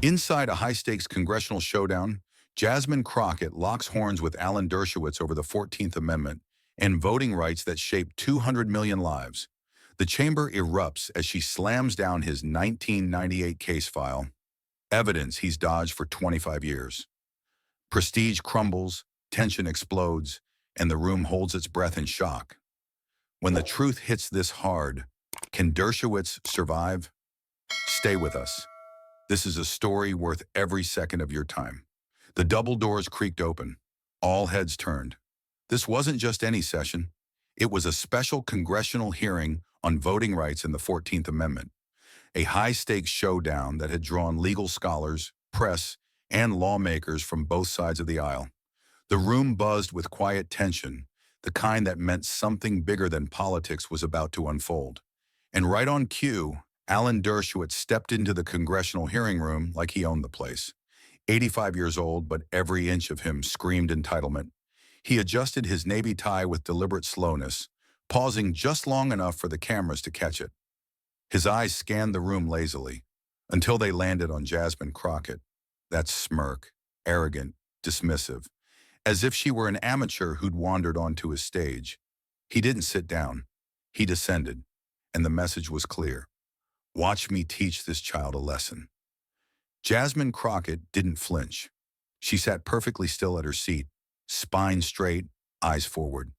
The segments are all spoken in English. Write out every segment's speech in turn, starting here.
Inside a high-stakes congressional showdown, Jasmine Crockett locks horns with Alan Dershowitz over the 14th Amendment and voting rights that shape 200 million lives. The chamber erupts as she slams down his 1998 case file, evidence he's dodged for 25 years. Prestige crumbles, tension explodes, and the room holds its breath in shock. When the truth hits this hard, can Dershowitz survive? Stay with us. This is a story worth every second of your time. The double doors creaked open. All heads turned. This wasn't just any session. It was a special congressional hearing on voting rights and the 14th Amendment, a high-stakes showdown that had drawn legal scholars, press, and lawmakers from both sides of the aisle. The room buzzed with quiet tension, the kind that meant something bigger than politics was about to unfold. And right on cue, Alan Dershowitz stepped into the congressional hearing room like he owned the place. 85 years old, but every inch of him screamed entitlement. He adjusted his navy tie with deliberate slowness, pausing just long enough for the cameras to catch it. His eyes scanned the room lazily, until they landed on Jasmine Crockett. That smirk, arrogant, dismissive, as if she were an amateur who'd wandered onto his stage. He didn't sit down. He descended, and the message was clear. Watch me teach this child a lesson. Jasmine Crockett didn't flinch. She sat perfectly still at her seat, spine straight, eyes forward.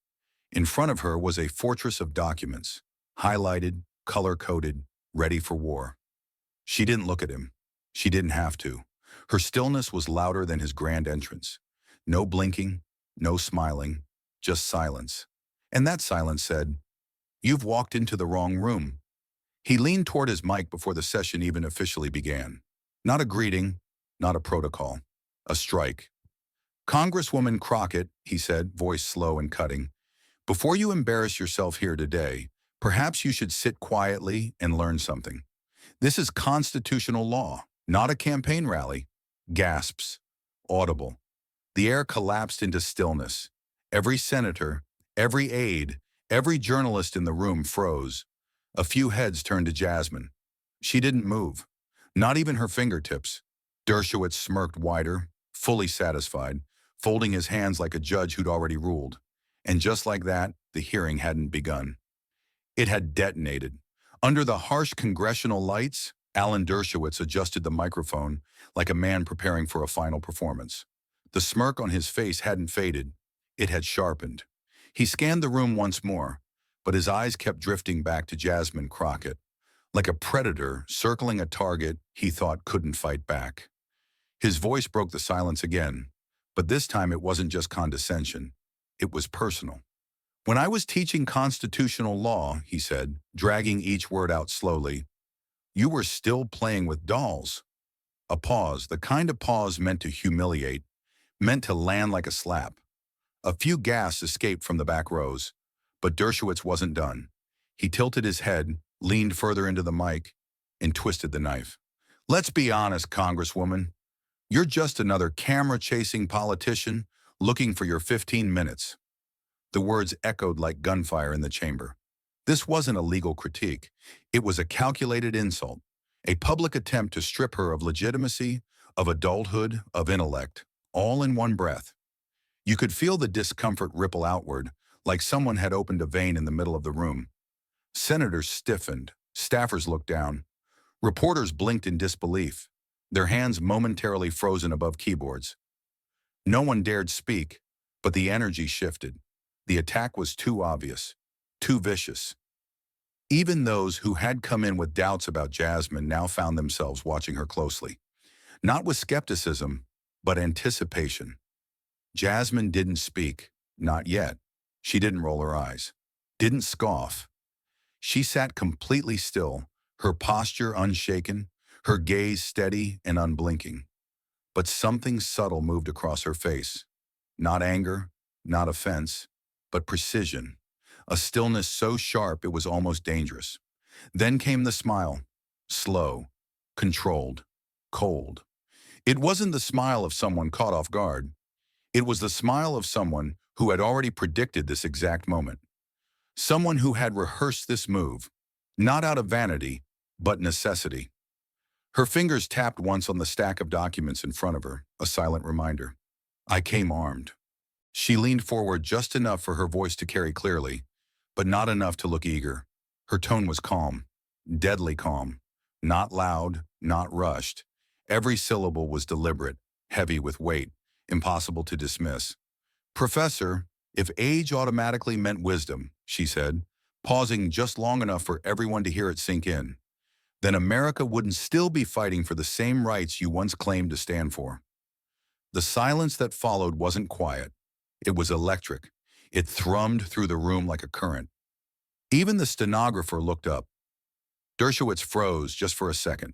In front of her was a fortress of documents, highlighted, color-coded, ready for war. She didn't look at him. She didn't have to. Her stillness was louder than his grand entrance. No blinking, no smiling, just silence. And that silence said, "You've walked into the wrong room." He leaned toward his mic before the session even officially began. Not a greeting, not a protocol, a strike. "Congresswoman Crockett," he said, voice slow and cutting, "before you embarrass yourself here today, perhaps you should sit quietly and learn something. This is constitutional law, not a campaign rally." Gasps, audible. The air collapsed into stillness. Every senator, every aide, every journalist in the room froze. A few heads turned to Jasmine. She didn't move, not even her fingertips. Dershowitz smirked wider, fully satisfied, folding his hands like a judge who'd already ruled. And just like that, the hearing hadn't begun. It had detonated. Under the harsh congressional lights, Alan Dershowitz adjusted the microphone like a man preparing for a final performance. The smirk on his face hadn't faded. It had sharpened. He scanned the room once more, but his eyes kept drifting back to Jasmine Crockett, like a predator circling a target he thought couldn't fight back. His voice broke the silence again, but this time it wasn't just condescension. It was personal. "When I was teaching constitutional law," he said, dragging each word out slowly, "you were still playing with dolls." A pause, the kind of pause meant to humiliate, meant to land like a slap. A few gasps escaped from the back rows, but Dershowitz wasn't done. He tilted his head, leaned further into the mic, and twisted the knife. "Let's be honest, Congresswoman. You're just another camera-chasing politician looking for your 15 minutes. The words echoed like gunfire in the chamber. This wasn't a legal critique. It was a calculated insult, a public attempt to strip her of legitimacy, of adulthood, of intellect, all in one breath. You could feel the discomfort ripple outward, like someone had opened a vein in the middle of the room. Senators stiffened. Staffers looked down. Reporters blinked in disbelief, their hands momentarily frozen above keyboards. No one dared speak, but the energy shifted. The attack was too obvious, too vicious. Even those who had come in with doubts about Jasmine now found themselves watching her closely. Not with skepticism, but anticipation. Jasmine didn't speak, not yet. She didn't roll her eyes, didn't scoff. She sat completely still, her posture unshaken, her gaze steady and unblinking. But something subtle moved across her face. Not anger, not offense, but precision. A stillness so sharp it was almost dangerous. Then came the smile, slow, controlled, cold. It wasn't the smile of someone caught off guard. It was the smile of someone who had already predicted this exact moment. Someone who had rehearsed this move, not out of vanity, but necessity. Her fingers tapped once on the stack of documents in front of her, a silent reminder. I came armed. She leaned forward just enough for her voice to carry clearly, but not enough to look eager. Her tone was calm, deadly calm, not loud, not rushed. Every syllable was deliberate, heavy with weight, impossible to dismiss. Professor, if age automatically meant wisdom, she said, pausing just long enough for everyone to hear it sink in, then America wouldn't still be fighting for the same rights you once claimed to stand for. The silence that followed wasn't quiet. It was electric. It thrummed through the room like a current. Even the stenographer looked up. Dershowitz froze just for a second.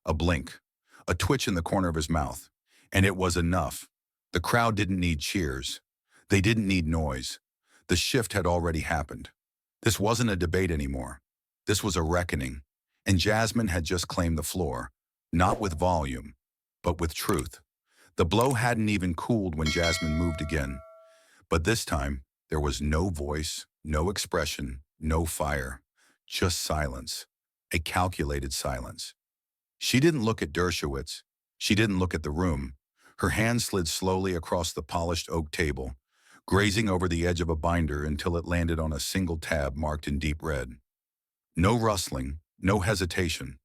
A blink, a twitch in the corner of his mouth. And it was enough. The crowd didn't need cheers. They didn't need noise. The shift had already happened. This wasn't a debate anymore. This was a reckoning. And Jasmine had just claimed the floor, not with volume, but with truth. The blow hadn't even cooled when Jasmine moved again. But this time, there was no voice, no expression, no fire, just silence, a calculated silence. She didn't look at Dershowitz. She didn't look at the room. Her hand slid slowly across the polished oak table, grazing over the edge of a binder until it landed on a single tab marked in deep red. No rustling, no hesitation,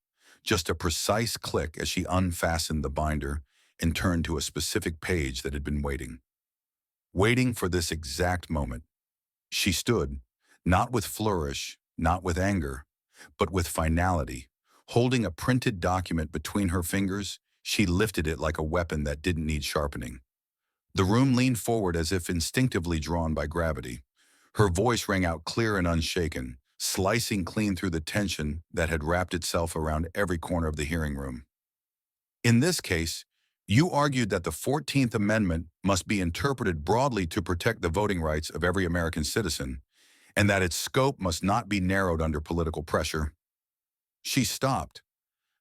just a precise click as she unfastened the binder and turned to a specific page that had been waiting for this exact moment. She stood, not with flourish, not with anger, but with finality. Holding a printed document between her fingers, she lifted it like a weapon that didn't need sharpening. The room leaned forward as if instinctively drawn by gravity. Her voice rang out clear and unshaken, slicing clean through the tension that had wrapped itself around every corner of the hearing room. In this case, you argued that the 14th Amendment must be interpreted broadly to protect the voting rights of every American citizen, and that its scope must not be narrowed under political pressure. She stopped,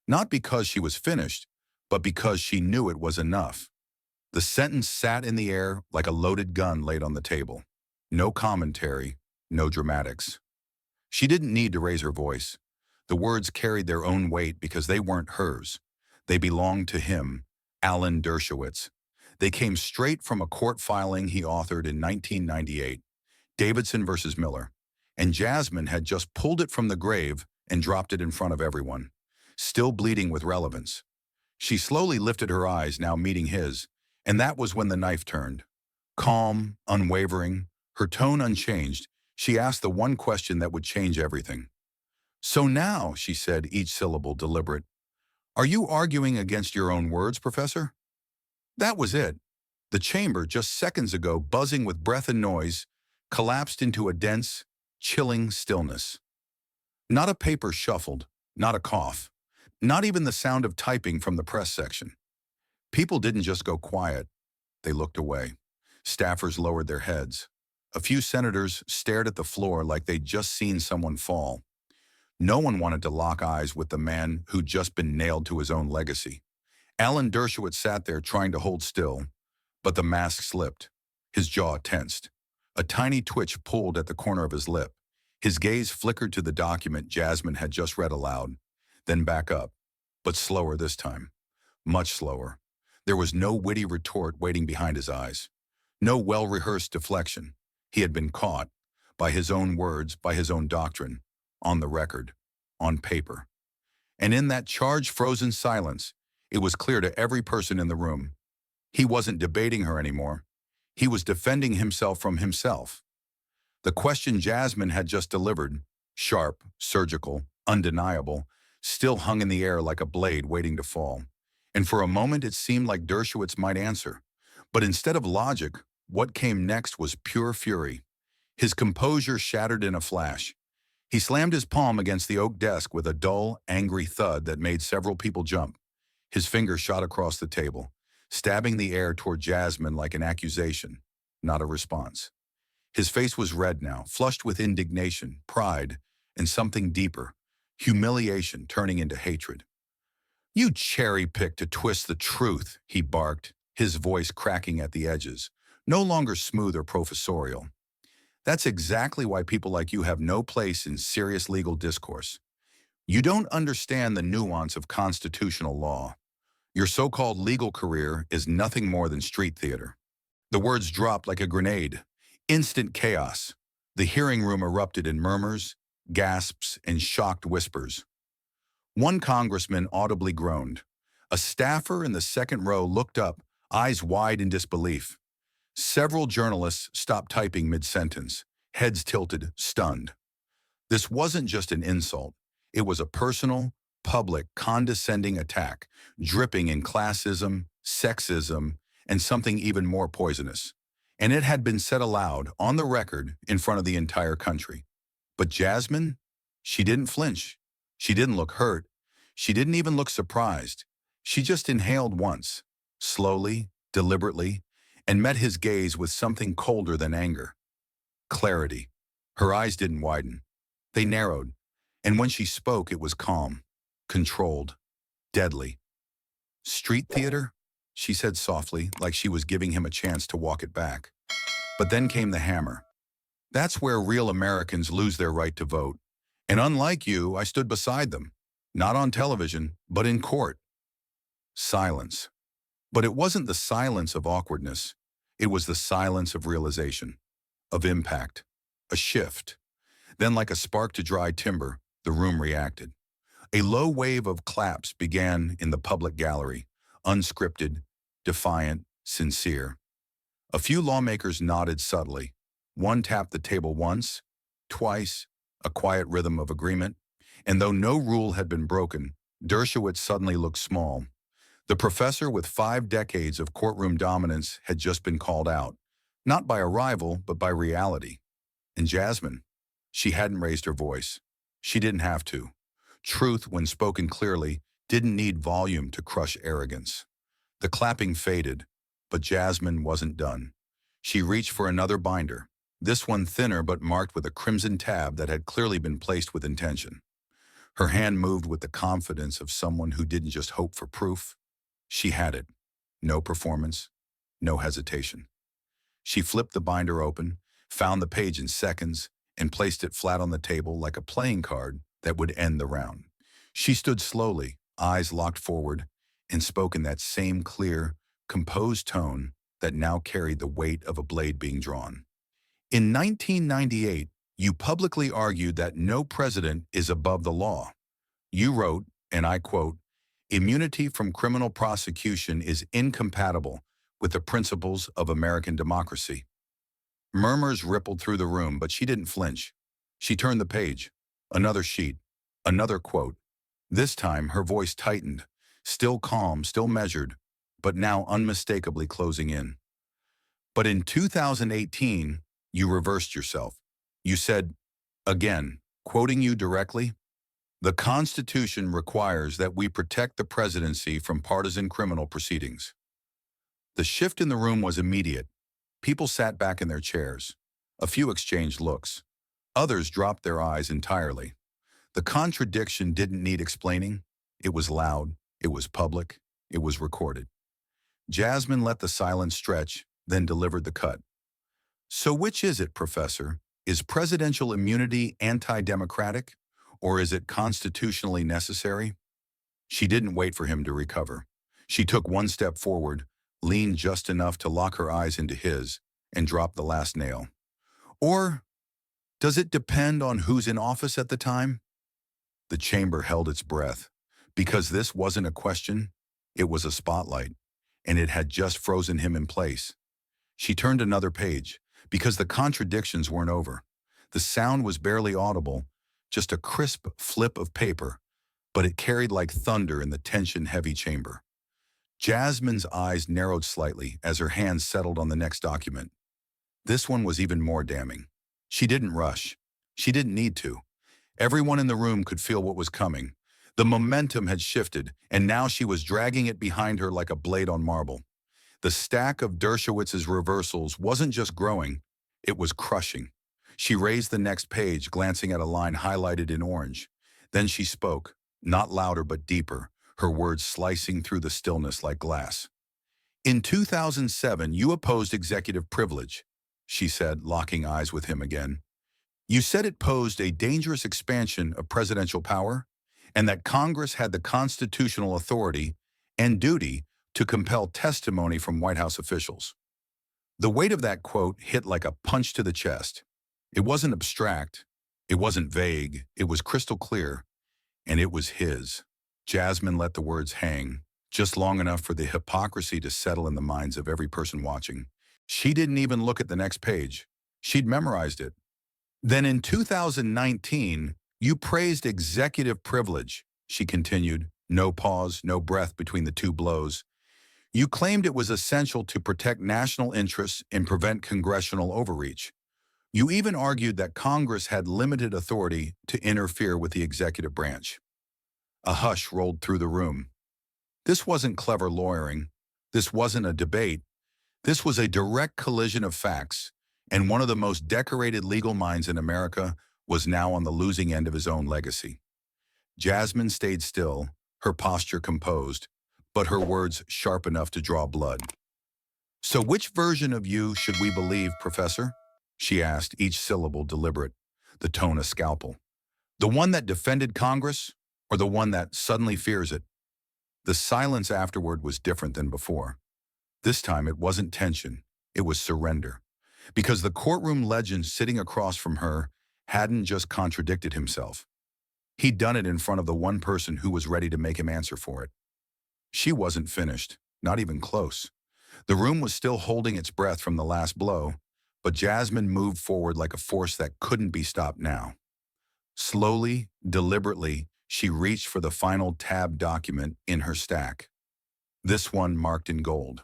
not because she was finished, but because she knew it was enough. The sentence sat in the air like a loaded gun laid on the table. No commentary, no dramatics. She didn't need to raise her voice. The words carried their own weight because they weren't hers. They belonged to him, Alan Dershowitz. They came straight from a court filing he authored in 1998, Davidson versus Miller, and Jasmine had just pulled it from the grave and dropped it in front of everyone, still bleeding with relevance. She slowly lifted her eyes, now meeting his, and that was when the knife turned. Calm, unwavering, her tone unchanged, she asked the one question that would change everything. So now, she said, each syllable deliberate, are you arguing against your own words, Professor? That was it. The chamber, just seconds ago buzzing with breath and noise, collapsed into a dense, chilling stillness. Not a paper shuffled, not a cough, not even the sound of typing from the press section. People didn't just go quiet. They looked away. Staffers lowered their heads. A few senators stared at the floor like they'd just seen someone fall. No one wanted to lock eyes with the man who'd just been nailed to his own legacy. Alan Dershowitz sat there trying to hold still, but the mask slipped. His jaw tensed. A tiny twitch pulled at the corner of his lip. His gaze flickered to the document Jasmine had just read aloud, then back up, but slower this time. Much slower. There was no witty retort waiting behind his eyes. No well-rehearsed deflection. He had been caught, by his own words, by his own doctrine, on the record, on paper. And in that charge-frozen silence, it was clear to every person in the room. He wasn't debating her anymore. He was defending himself from himself. The question Jasmine had just delivered, sharp, surgical, undeniable, still hung in the air like a blade waiting to fall. And for a moment it seemed like Dershowitz might answer. But instead of logic, what came next was pure fury. His composure shattered in a flash. He slammed his palm against the oak desk with a dull, angry thud that made several people jump. His finger shot across the table, stabbing the air toward Jasmine like an accusation, not a response. His face was red now, flushed with indignation, pride, and something deeper, humiliation turning into hatred. You cherry-picked to twist the truth, he barked, his voice cracking at the edges, no longer smooth or professorial. That's exactly why people like you have no place in serious legal discourse. You don't understand the nuance of constitutional law. Your so-called legal career is nothing more than street theater. The words dropped like a grenade. Instant chaos. The hearing room erupted in murmurs, gasps, and shocked whispers. One congressman audibly groaned. A staffer in the second row looked up, eyes wide in disbelief. Several journalists stopped typing mid-sentence, heads tilted, stunned. This wasn't just an insult. It was a personal, public, condescending attack, dripping in classism, sexism, and something even more poisonous. And it had been said aloud, on the record, in front of the entire country. But Jasmine? She didn't flinch. She didn't look hurt. She didn't even look surprised. She just inhaled once, slowly, deliberately, and met his gaze with something colder than anger. Clarity. Her eyes didn't widen. They narrowed, and when she spoke, it was calm, controlled, deadly. Street theater? She said softly, like she was giving him a chance to walk it back. But then came the hammer. That's where real Americans lose their right to vote. And unlike you, I stood beside them. Not on television, but in court. Silence. But it wasn't the silence of awkwardness. It was the silence of realization, of impact, a shift. Then, like a spark to dry timber, the room reacted. A low wave of claps began in the public gallery, unscripted, defiant, sincere. A few lawmakers nodded subtly. One tapped the table once, twice, a quiet rhythm of agreement. And though no rule had been broken, Dershowitz suddenly looked small. The professor with 5 decades of courtroom dominance had just been called out, not by a rival, but by reality. And Jasmine, she hadn't raised her voice. She didn't have to. Truth, when spoken clearly, didn't need volume to crush arrogance. The clapping faded, but Jasmine wasn't done. She reached for another binder, this one thinner but marked with a crimson tab that had clearly been placed with intention. Her hand moved with the confidence of someone who didn't just hope for proof. She had it. No performance, no hesitation. She flipped the binder open, found the page in seconds, and placed it flat on the table like a playing card that would end the round. She stood slowly, eyes locked forward, and spoke in that same clear, composed tone that now carried the weight of a blade being drawn. In 1998, you publicly argued that no president is above the law. You wrote, and I quote, "Immunity from criminal prosecution is incompatible with the principles of American democracy." Murmurs rippled through the room, but she didn't flinch. She turned the page. Another sheet. Another quote. This time, her voice tightened. Still calm, still measured, but now unmistakably closing in. But in 2018, you reversed yourself. You said, again, quoting you directly, "The Constitution requires that we protect the presidency from partisan criminal proceedings." The shift in the room was immediate. People sat back in their chairs. A few exchanged looks. Others dropped their eyes entirely. The contradiction didn't need explaining. It was loud. It was public. It was recorded. Jasmine let the silence stretch, then delivered the cut. "So which is it, Professor? Is presidential immunity anti-democratic, or is it constitutionally necessary?" She didn't wait for him to recover. She took one step forward, leaned just enough to lock her eyes into his, and dropped the last nail. "Or does it depend on who's in office at the time?" The chamber held its breath, because this wasn't a question, it was a spotlight, and it had just frozen him in place. She turned another page, because the contradictions weren't over. The sound was barely audible, just a crisp flip of paper, but it carried like thunder in the tension-heavy chamber. Jasmine's eyes narrowed slightly as her hands settled on the next document. This one was even more damning. She didn't rush. She didn't need to. Everyone in the room could feel what was coming. The momentum had shifted, and now she was dragging it behind her like a blade on marble. The stack of Dershowitz's reversals wasn't just growing, it was crushing. She raised the next page, glancing at a line highlighted in orange. Then she spoke, not louder but deeper, her words slicing through the stillness like glass. "In 2007, you opposed executive privilege," she said, locking eyes with him again. "You said it posed a dangerous expansion of presidential power, and that Congress had the constitutional authority and duty to compel testimony from White House officials. The weight of that quote hit like a punch to the chest. It wasn't abstract, it wasn't vague, it was crystal clear, and it was his. Jasmine let the words hang, just long enough for the hypocrisy to settle in the minds of every person watching. She didn't even look at the next page. She'd memorized it. Then in 2019, you praised executive privilege, she continued, no pause, no breath between the two blows. You claimed it was essential to protect national interests and prevent congressional overreach. You even argued that Congress had limited authority to interfere with the executive branch. A hush rolled through the room. This wasn't clever lawyering. This wasn't a debate. This was a direct collision of facts, and one of the most decorated legal minds in America was now on the losing end of his own legacy. Jasmine stayed still, her posture composed, but her words sharp enough to draw blood. "So which version of you should we believe, Professor?" she asked, each syllable deliberate, the tone a scalpel. "The one that defended Congress, or the one that suddenly fears it?" The silence afterward was different than before. This time it wasn't tension, it was surrender. Because the courtroom legend sitting across from her hadn't just contradicted himself. He'd done it in front of the one person who was ready to make him answer for it. She wasn't finished, not even close. The room was still holding its breath from the last blow, but Jasmine moved forward like a force that couldn't be stopped now. Slowly, deliberately, she reached for the final tab document in her stack. This one marked in gold.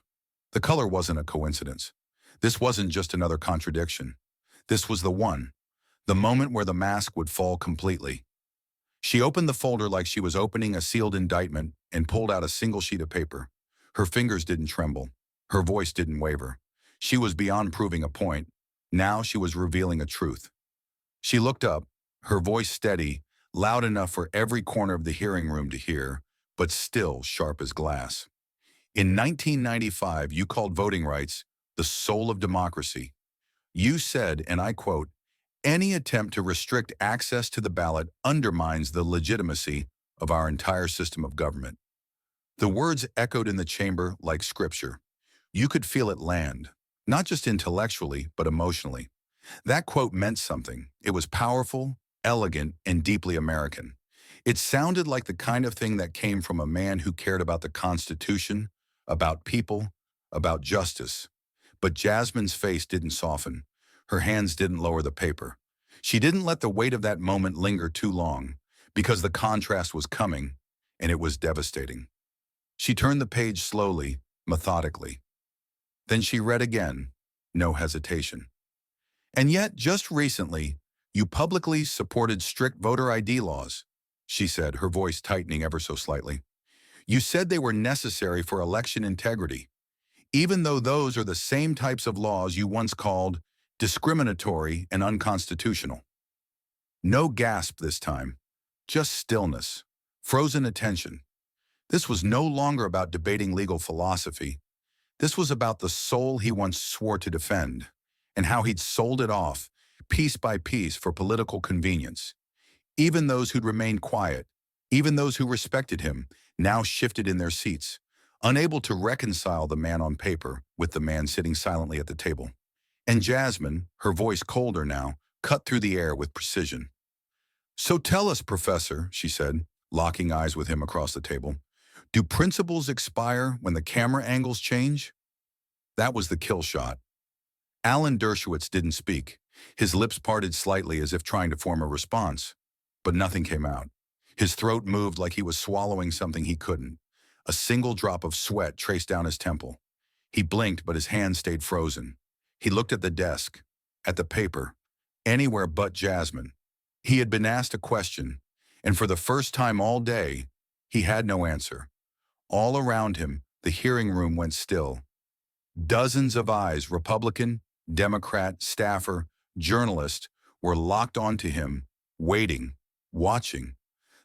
The color wasn't a coincidence. This wasn't just another contradiction. This was the one, the moment where the mask would fall completely. She opened the folder like she was opening a sealed indictment and pulled out a single sheet of paper. Her fingers didn't tremble. Her voice didn't waver. She was beyond proving a point. Now she was revealing a truth. She looked up, her voice steady, loud enough for every corner of the hearing room to hear, but still sharp as glass. In 1995, you called voting rights the soul of democracy. You said, and I quote, "Any attempt to restrict access to the ballot undermines the legitimacy of our entire system of government." The words echoed in the chamber like scripture. You could feel it land, not just intellectually, but emotionally. That quote meant something. It was powerful, elegant, and deeply American. It sounded like the kind of thing that came from a man who cared about the Constitution, about people, about justice. But Jasmine's face didn't soften. Her hands didn't lower the paper. She didn't let the weight of that moment linger too long, because the contrast was coming, and it was devastating. She turned the page slowly, methodically. Then she read again, no hesitation. "And yet, just recently, you publicly supported strict voter ID laws," she said, her voice tightening ever so slightly. "You said they were necessary for election integrity, even though those are the same types of laws you once called discriminatory and unconstitutional." No gasp this time, just stillness, frozen attention. This was no longer about debating legal philosophy. This was about the soul he once swore to defend, and how he'd sold it off, piece by piece, for political convenience. Even those who'd remained quiet, even those who respected him, now shifted in their seats, unable to reconcile the man on paper with the man sitting silently at the table. And Jasmine, her voice colder now, cut through the air with precision. "So tell us, Professor," she said, locking eyes with him across the table, "do principles expire when the camera angles change?" That was the kill shot. Alan Dershowitz didn't speak. His lips parted slightly as if trying to form a response, but nothing came out. His throat moved like he was swallowing something he couldn't. A single drop of sweat traced down his temple. He blinked, but his hand stayed frozen. He looked at the desk, at the paper, anywhere but Jasmine. He had been asked a question, and for the first time all day, he had no answer. All around him, the hearing room went still. Dozens of eyes, Republican, Democrat, staffer, journalist, were locked onto him, waiting, watching.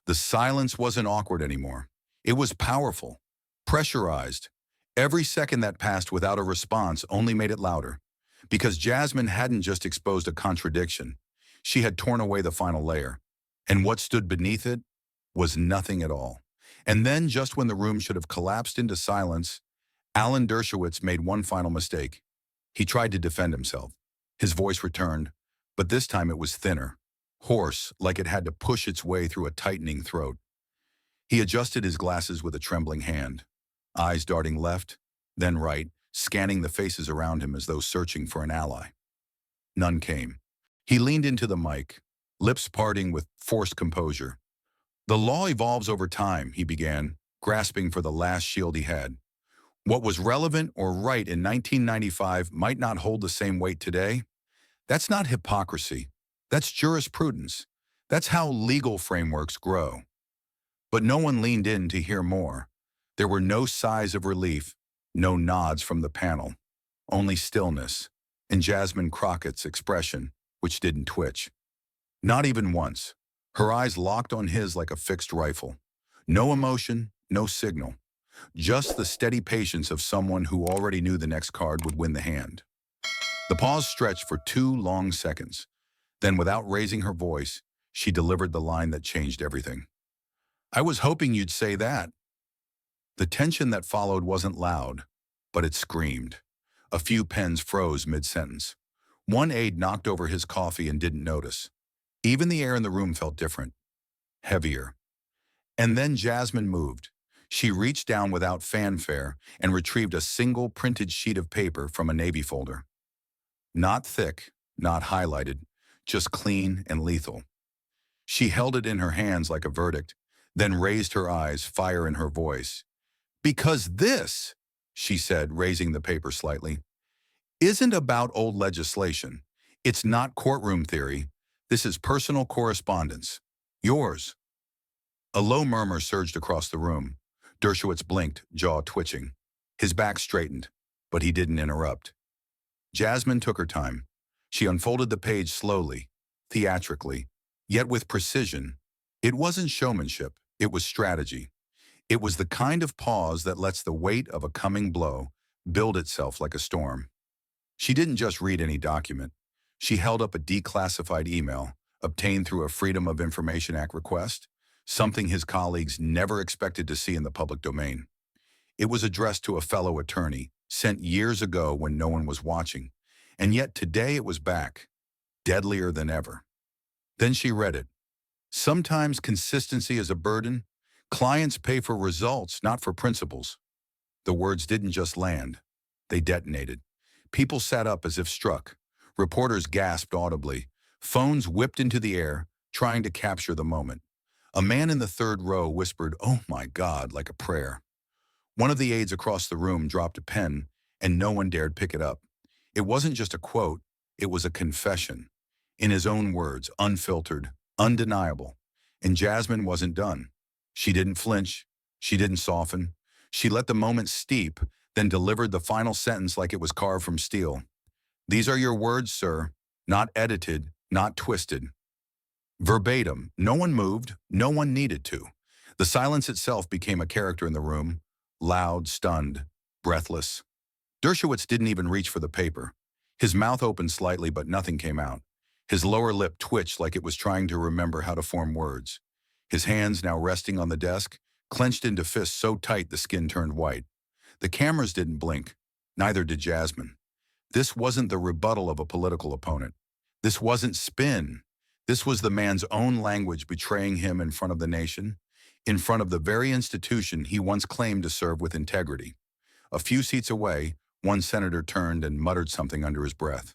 The silence wasn't awkward anymore. It was powerful, pressurized. Every second that passed without a response only made it louder, because Jasmine hadn't just exposed a contradiction. She had torn away the final layer. And what stood beneath it? was nothing at all. And then, just when the room should have collapsed into silence, Alan Dershowitz made one final mistake. He tried to defend himself. His voice returned, but this time it was thinner, hoarse, like it had to push its way through a tightening throat. He adjusted his glasses with a trembling hand, eyes darting left, then right, scanning the faces around him as though searching for an ally. None came. He leaned into the mic, lips parting with forced composure. "The law evolves over time," he began, grasping for the last shield he had. "What was relevant or right in 1995 might not hold the same weight today. That's not hypocrisy. That's jurisprudence. That's how legal frameworks grow." But no one leaned in to hear more. There were no sighs of relief, no nods from the panel, only stillness, and Jasmine Crockett's expression, which didn't twitch. Not even once. Her eyes locked on his like a fixed rifle. No emotion, no signal. Just the steady patience of someone who already knew the next card would win the hand. The pause stretched for 2 long seconds. Then, without raising her voice, she delivered the line that changed everything. "I was hoping you'd say that." The tension that followed wasn't loud, but it screamed. A few pens froze mid-sentence. One aide knocked over his coffee and didn't notice. Even the air in the room felt different, heavier. And then Jasmine moved. She reached down without fanfare and retrieved a single printed sheet of paper from a navy folder. Not thick, not highlighted, just clean and lethal. She held it in her hands like a verdict, then raised her eyes, fire in her voice. "Because this," she said, raising the paper slightly, "isn't about old legislation. It's not courtroom theory. This is personal correspondence. Yours." A low murmur surged across the room. Dershowitz blinked, jaw twitching. His back straightened, but he didn't interrupt. Jasmine took her time. She unfolded the page slowly, theatrically, yet with precision. It wasn't showmanship, it was strategy. It was the kind of pause that lets the weight of a coming blow build itself like a storm. She didn't just read any document. She held up a declassified email, obtained through a Freedom of Information Act request, something his colleagues never expected to see in the public domain. It was addressed to a fellow attorney, sent years ago when no one was watching, and yet today it was back, deadlier than ever. Then she read it. "Sometimes consistency is a burden. Clients pay for results, not for principles." The words didn't just land. They detonated. People sat up as if struck. Reporters gasped audibly. Phones whipped into the air, trying to capture the moment. A man in the third row whispered, "Oh my God," like a prayer. One of the aides across the room dropped a pen, and no one dared pick it up. It wasn't just a quote, it was a confession. In his own words, unfiltered, undeniable. And Jasmine wasn't done. She didn't flinch. She didn't soften. She let the moment steep, then delivered the final sentence like it was carved from steel. "These are your words, sir. Not edited, not twisted." Verbatim. No one moved. No one needed to. The silence itself became a character in the room. Loud, stunned, breathless. Dershowitz didn't even reach for the paper. His mouth opened slightly, but nothing came out. His lower lip twitched like it was trying to remember how to form words. His hands, now resting on the desk, clenched into fists so tight the skin turned white. The cameras didn't blink. Neither did Jasmine. This wasn't the rebuttal of a political opponent. This wasn't spin. This was the man's own language betraying him in front of the nation, in front of the very institution he once claimed to serve with integrity. A few seats away, one senator turned and muttered something under his breath.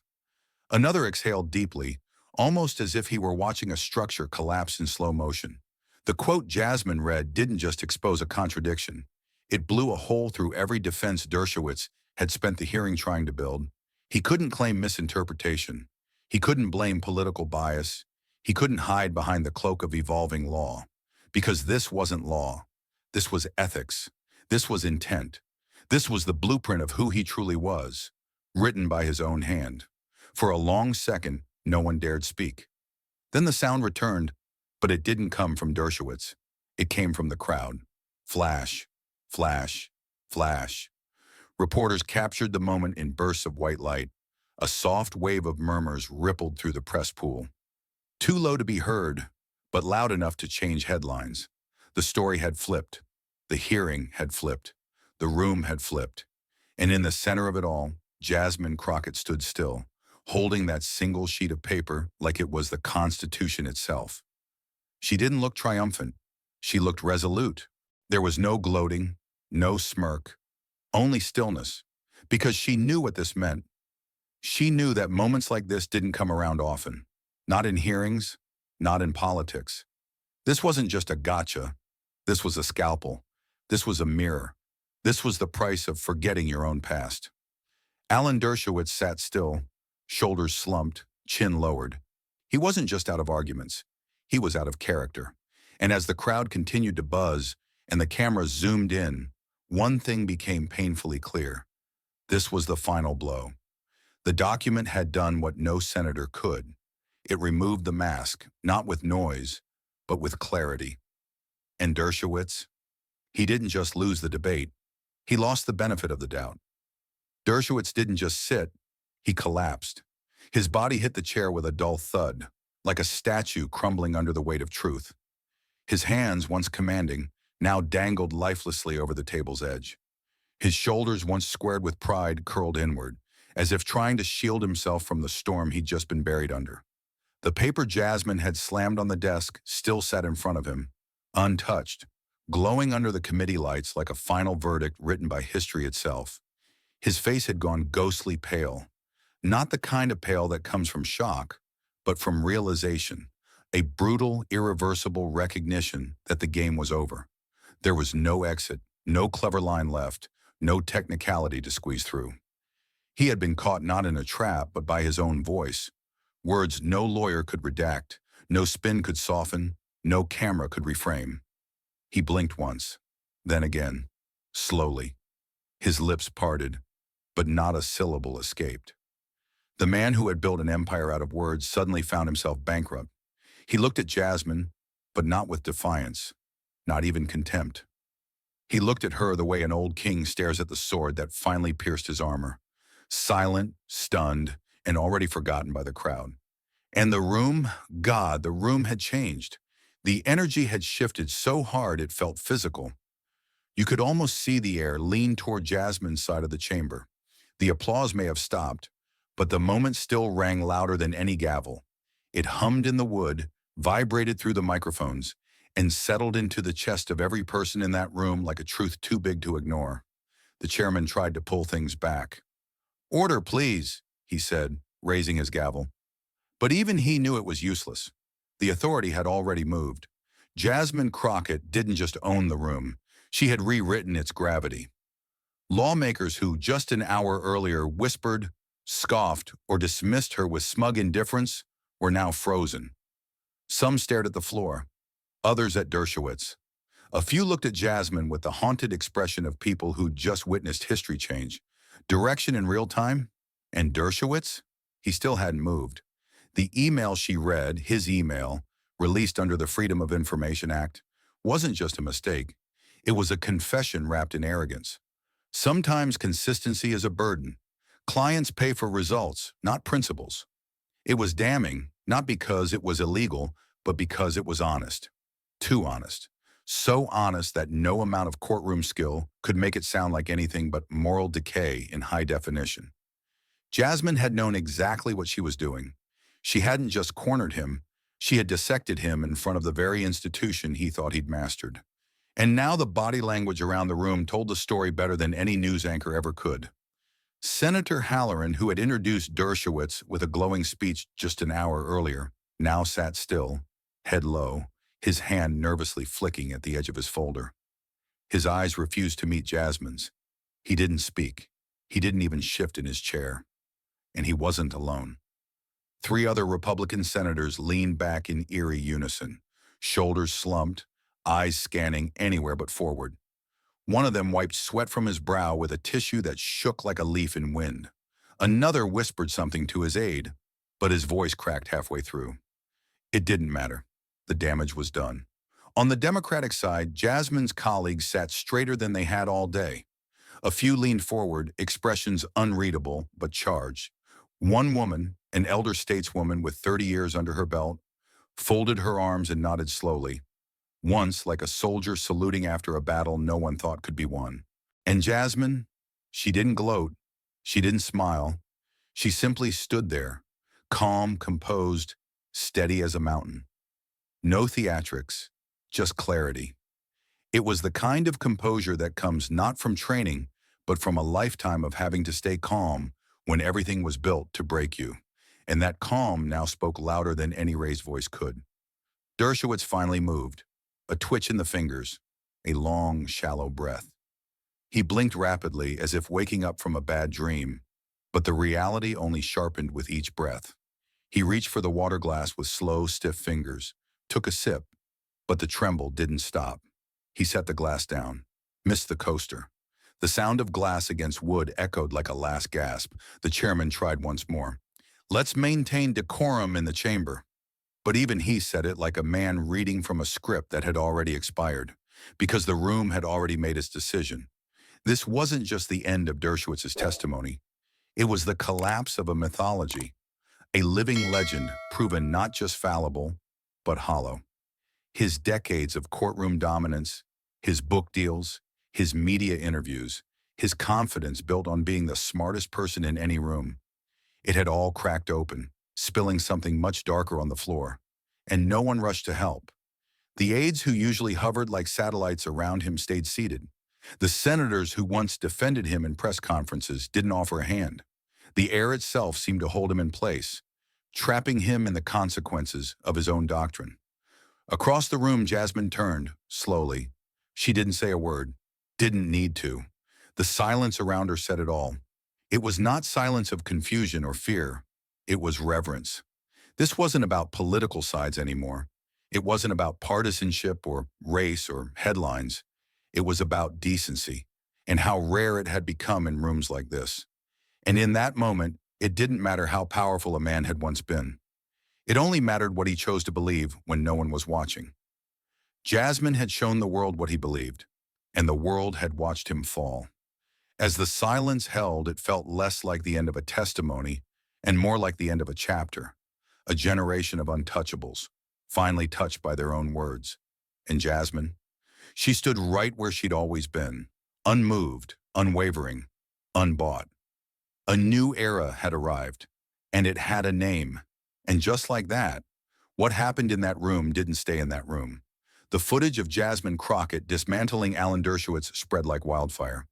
Another exhaled deeply, almost as if he were watching a structure collapse in slow motion. The quote Jasmine read didn't just expose a contradiction. It blew a hole through every defense Dershowitz had spent the hearing trying to build. He couldn't claim misinterpretation. He couldn't blame political bias. He couldn't hide behind the cloak of evolving law. Because this wasn't law. This was ethics. This was intent. This was the blueprint of who he truly was, written by his own hand. For a long second, no one dared speak. Then the sound returned, but it didn't come from Dershowitz. It came from the crowd. Flash, flash, flash. Reporters captured the moment in bursts of white light. A soft wave of murmurs rippled through the press pool. Too low to be heard, but loud enough to change headlines. The story had flipped. The hearing had flipped. The room had flipped. And in the center of it all, Jasmine Crockett stood still, holding that single sheet of paper like it was the Constitution itself. She didn't look triumphant. She looked resolute. There was no gloating, no smirk, only stillness, because she knew what this meant. She knew that moments like this didn't come around often. Not in hearings, not in politics. This wasn't just a gotcha. This was a scalpel. This was a mirror. This was the price of forgetting your own past. Alan Dershowitz sat still, shoulders slumped, chin lowered. He wasn't just out of arguments. He was out of character. And as the crowd continued to buzz and the cameras zoomed in, one thing became painfully clear. This was the final blow. The document had done what no senator could. It removed the mask, not with noise, but with clarity. And Dershowitz? He didn't just lose the debate. He lost the benefit of the doubt. Dershowitz didn't just sit, he collapsed. His body hit the chair with a dull thud, like a statue crumbling under the weight of truth. His hands, once commanding, now dangled lifelessly over the table's edge. His shoulders, once squared with pride, curled inward, as if trying to shield himself from the storm he'd just been buried under. The paper Jasmine had slammed on the desk still sat in front of him, untouched, glowing under the committee lights like a final verdict written by history itself. His face had gone ghostly pale, not the kind of pale that comes from shock, but from realization, a brutal, irreversible recognition that the game was over. There was no exit, no clever line left, no technicality to squeeze through. He had been caught not in a trap, but by his own voice. Words no lawyer could redact, no spin could soften, no camera could reframe. He blinked once, then again, slowly. His lips parted, but not a syllable escaped. The man who had built an empire out of words suddenly found himself bankrupt. He looked at Jasmine, but not with defiance, not even contempt. He looked at her the way an old king stares at the sword that finally pierced his armor, silent, stunned, and already forgotten by the crowd. And the room, God, the room had changed. The energy had shifted so hard it felt physical. You could almost see the air lean toward Jasmine's side of the chamber. The applause may have stopped, but the moment still rang louder than any gavel. It hummed in the wood, vibrated through the microphones, and settled into the chest of every person in that room like a truth too big to ignore. The chairman tried to pull things back. "Order, please," he said, raising his gavel. But even he knew it was useless. The authority had already moved. Jasmine Crockett didn't just own the room. She had rewritten its gravity. Lawmakers who just an hour earlier whispered, scoffed, or dismissed her with smug indifference were now frozen. Some stared at the floor, others at Dershowitz. A few looked at Jasmine with the haunted expression of people who'd just witnessed history change. Direction in real time? And Dershowitz? He still hadn't moved. The email she read, his email, released under the Freedom of Information Act, wasn't just a mistake. It was a confession wrapped in arrogance. Sometimes consistency is a burden. Clients pay for results, not principles. It was damning, not because it was illegal, but because it was honest. Too honest. So honest that no amount of courtroom skill could make it sound like anything but moral decay in high definition. Jasmine had known exactly what she was doing. She hadn't just cornered him, she had dissected him in front of the very institution he thought he'd mastered. And now the body language around the room told the story better than any news anchor ever could. Senator Halloran, who had introduced Dershowitz with a glowing speech just an hour earlier, now sat still, head low, his hand nervously flicking at the edge of his folder. His eyes refused to meet Jasmine's. He didn't speak. He didn't even shift in his chair. And he wasn't alone. 3 other Republican senators leaned back in eerie unison, shoulders slumped, eyes scanning anywhere but forward. One of them wiped sweat from his brow with a tissue that shook like a leaf in wind. Another whispered something to his aide, but his voice cracked halfway through. It didn't matter. The damage was done. On the Democratic side, Jasmine's colleagues sat straighter than they had all day. A few leaned forward, expressions unreadable but charged. One woman, an elder stateswoman with 30 years under her belt, folded her arms and nodded slowly. once like a soldier saluting after a battle no one thought could be won. And Jasmine, she didn't gloat, she didn't smile, she simply stood there, calm, composed, steady as a mountain. No theatrics, just clarity. It was the kind of composure that comes not from training, but from a lifetime of having to stay calm when everything was built to break you. And that calm now spoke louder than any raised voice could. Dershowitz finally moved, a twitch in the fingers, a long, shallow breath. He blinked rapidly as if waking up from a bad dream, but the reality only sharpened with each breath. He reached for the water glass with slow, stiff fingers, took a sip, but the tremble didn't stop. He set the glass down, missed the coaster. The sound of glass against wood echoed like a last gasp. The chairman tried once more. "Let's maintain decorum in the chamber." But even he said it like a man reading from a script that had already expired, because the room had already made its decision. This wasn't just the end of Dershowitz's testimony. It was the collapse of a mythology, a living legend proven not just fallible, but hollow. His decades of courtroom dominance, his book deals, his media interviews, his confidence built on being the smartest person in any room. It had all cracked open, spilling something much darker on the floor. And no one rushed to help. The aides who usually hovered like satellites around him stayed seated. The senators who once defended him in press conferences didn't offer a hand. The air itself seemed to hold him in place, trapping him in the consequences of his own doctrine. Across the room, Jasmine turned, slowly. She didn't say a word, didn't need to. The silence around her said it all. It was not silence of confusion or fear. It was reverence. This wasn't about political sides anymore. It wasn't about partisanship or race or headlines. It was about decency and how rare it had become in rooms like this. And in that moment, it didn't matter how powerful a man had once been. It only mattered what he chose to believe when no one was watching. Jasmine had shown the world what he believed, and the world had watched him fall. As the silence held, it felt less like the end of a testimony and more like the end of a chapter, a generation of untouchables, finally touched by their own words. And Jasmine? She stood right where she'd always been, unmoved, unwavering, unbought. A new era had arrived, and it had a name. And just like that, what happened in that room didn't stay in that room. The footage of Jasmine Crockett dismantling Alan Dershowitz spread like wildfire.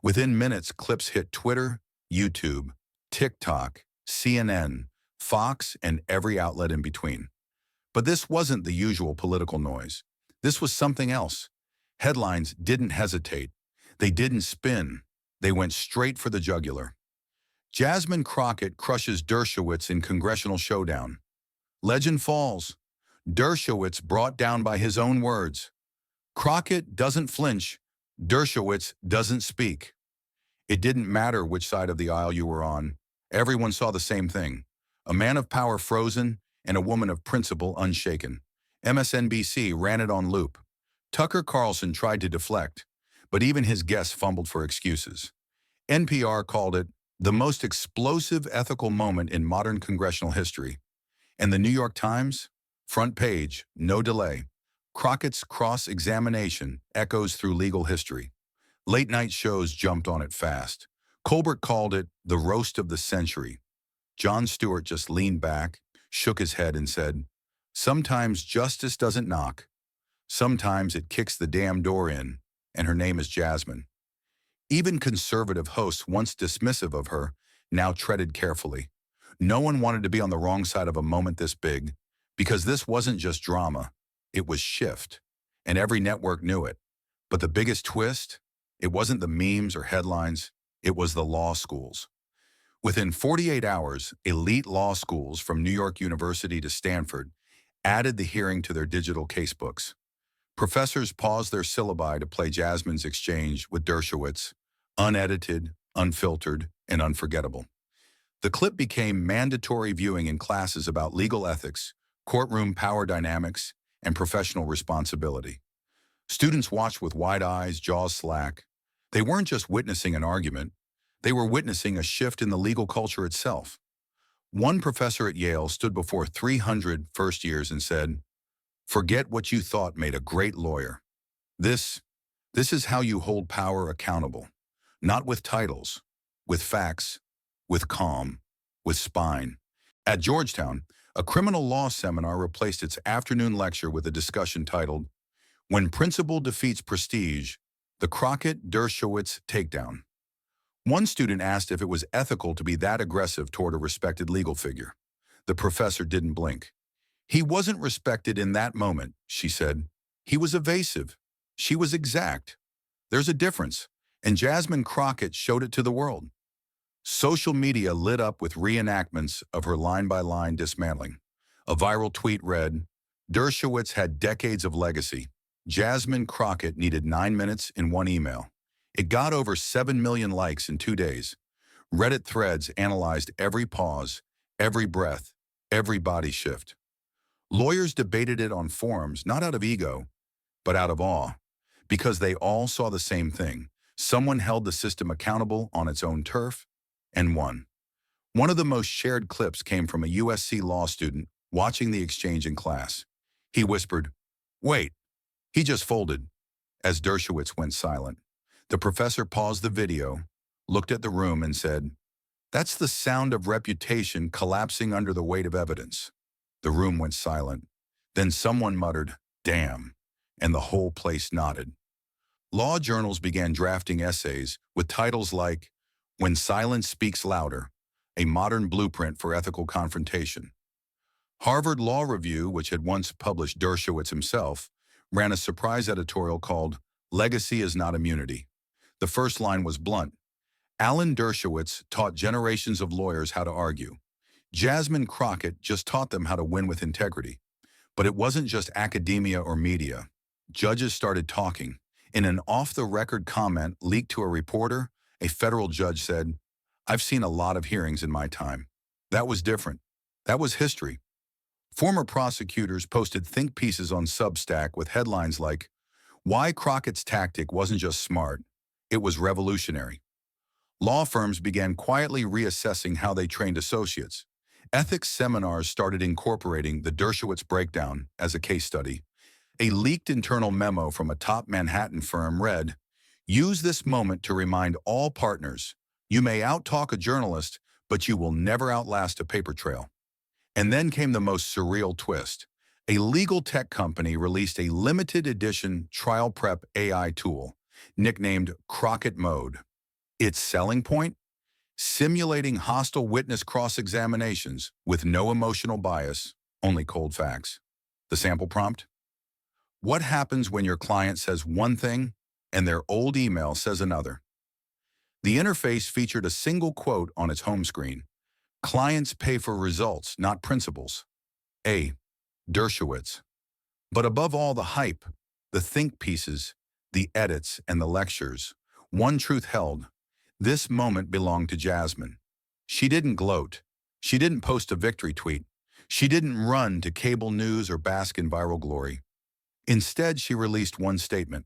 Within minutes, clips hit Twitter, YouTube, TikTok, CNN, Fox, and every outlet in between. But this wasn't the usual political noise. This was something else. Headlines didn't hesitate. They didn't spin. They went straight for the jugular. Jasmine Crockett crushes Dershowitz in congressional showdown. Legend falls. Dershowitz brought down by his own words. Crockett doesn't flinch. Dershowitz doesn't speak. It didn't matter which side of the aisle you were on. Everyone saw the same thing. A man of power frozen and a woman of principle unshaken. MSNBC ran it on loop. Tucker Carlson tried to deflect, but even his guests fumbled for excuses. NPR called it the most explosive ethical moment in modern congressional history. And the New York Times? Front page, no delay. Crockett's cross-examination echoes through legal history. Late-night shows jumped on it fast. Colbert called it the roast of the century. Jon Stewart just leaned back, shook his head and said, "Sometimes justice doesn't knock. Sometimes it kicks the damn door in, and her name is Jasmine." Even conservative hosts, once dismissive of her, now treaded carefully. No one wanted to be on the wrong side of a moment this big, because this wasn't just drama, it was shift, and every network knew it. But the biggest twist? It wasn't the memes or headlines, it was the law schools. Within 48 hours, elite law schools from New York University to Stanford added the hearing to their digital casebooks. Professors paused their syllabi to play Jasmine's exchange with Dershowitz, unedited, unfiltered, and unforgettable. The clip became mandatory viewing in classes about legal ethics, courtroom power dynamics, and professional responsibility. Students watched with wide eyes, jaws slack. They weren't just witnessing an argument, they were witnessing a shift in the legal culture itself. One professor at Yale stood before 300 first years and said, Forget what you thought made a great lawyer. This, this is how you hold power accountable. Not with titles, with facts, with calm, with spine. At Georgetown, a criminal law seminar replaced its afternoon lecture with a discussion titled, When Principle Defeats Prestige, the Crockett-Dershowitz Takedown. One student asked if it was ethical to be that aggressive toward a respected legal figure. The professor didn't blink. He wasn't respected in that moment, she said. He was evasive. She was exact. There's a difference, and Jasmine Crockett showed it to the world. Social media lit up with reenactments of her line-by-line dismantling. A viral tweet read, Dershowitz had decades of legacy. Jasmine Crockett needed 9 minutes in one email. It got over 7 million likes in 2 days. Reddit threads analyzed every pause, every breath, every body shift. Lawyers debated it on forums, not out of ego, but out of awe, because they all saw the same thing. Someone held the system accountable on its own turf and won. One of the most shared clips came from a USC law student watching the exchange in class. He whispered, "Wait, he just folded," as Dershowitz went silent. The professor paused the video, looked at the room and said, "That's the sound of reputation collapsing under the weight of evidence." The room went silent. Then someone muttered, "Damn," and the whole place nodded. Law journals began drafting essays with titles like When Silence Speaks Louder, a modern blueprint for ethical confrontation. Harvard Law Review, which had once published Dershowitz himself, ran a surprise editorial called Legacy is Not Immunity. The first line was blunt. Alan Dershowitz taught generations of lawyers how to argue. Jasmine Crockett just taught them how to win with integrity. But it wasn't just academia or media. Judges started talking. In an off-the-record comment leaked to a reporter, a federal judge said, "I've seen a lot of hearings in my time. That was different. That was history." Former prosecutors posted think pieces on Substack with headlines like, "Why Crockett's tactic wasn't just smart, it was revolutionary." Law firms began quietly reassessing how they trained associates. Ethics seminars started incorporating the Dershowitz breakdown as a case study. A leaked internal memo from a top Manhattan firm read, "Use this moment to remind all partners, you may outtalk a journalist, but you will never outlast a paper trail." And then came the most surreal twist. A legal tech company released a limited edition trial prep AI tool, nicknamed Crockett Mode. Its selling point? Simulating hostile witness cross-examinations with no emotional bias, only cold facts. The sample prompt? What happens when your client says one thing and their old email says another? The interface featured a single quote on its home screen. Clients pay for results, not principles. A. Dershowitz. But above all the hype, the think pieces, the edits, and the lectures, one truth held. This moment belonged to Jasmine. She didn't gloat. She didn't post a victory tweet. She didn't run to cable news or bask in viral glory. Instead, she released one statement.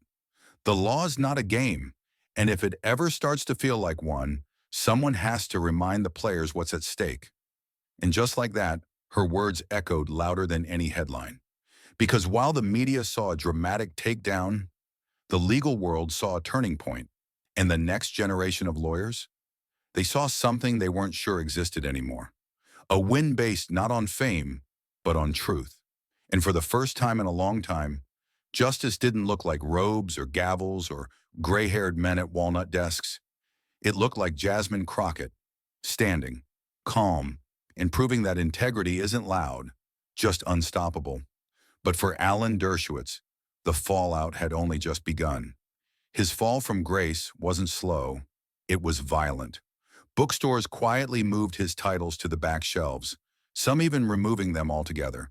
The law's not a game, and if it ever starts to feel like one, someone has to remind the players what's at stake. And just like that, her words echoed louder than any headline. Because while the media saw a dramatic takedown, the legal world saw a turning point. And the next generation of lawyers? They saw something they weren't sure existed anymore. A win based not on fame, but on truth. And for the first time in a long time, justice didn't look like robes or gavels or gray-haired men at walnut desks. It looked like Jasmine Crockett, standing, calm, and proving that integrity isn't loud, just unstoppable. But for Alan Dershowitz, the fallout had only just begun. His fall from grace wasn't slow, it was violent. Bookstores quietly moved his titles to the back shelves, some even removing them altogether.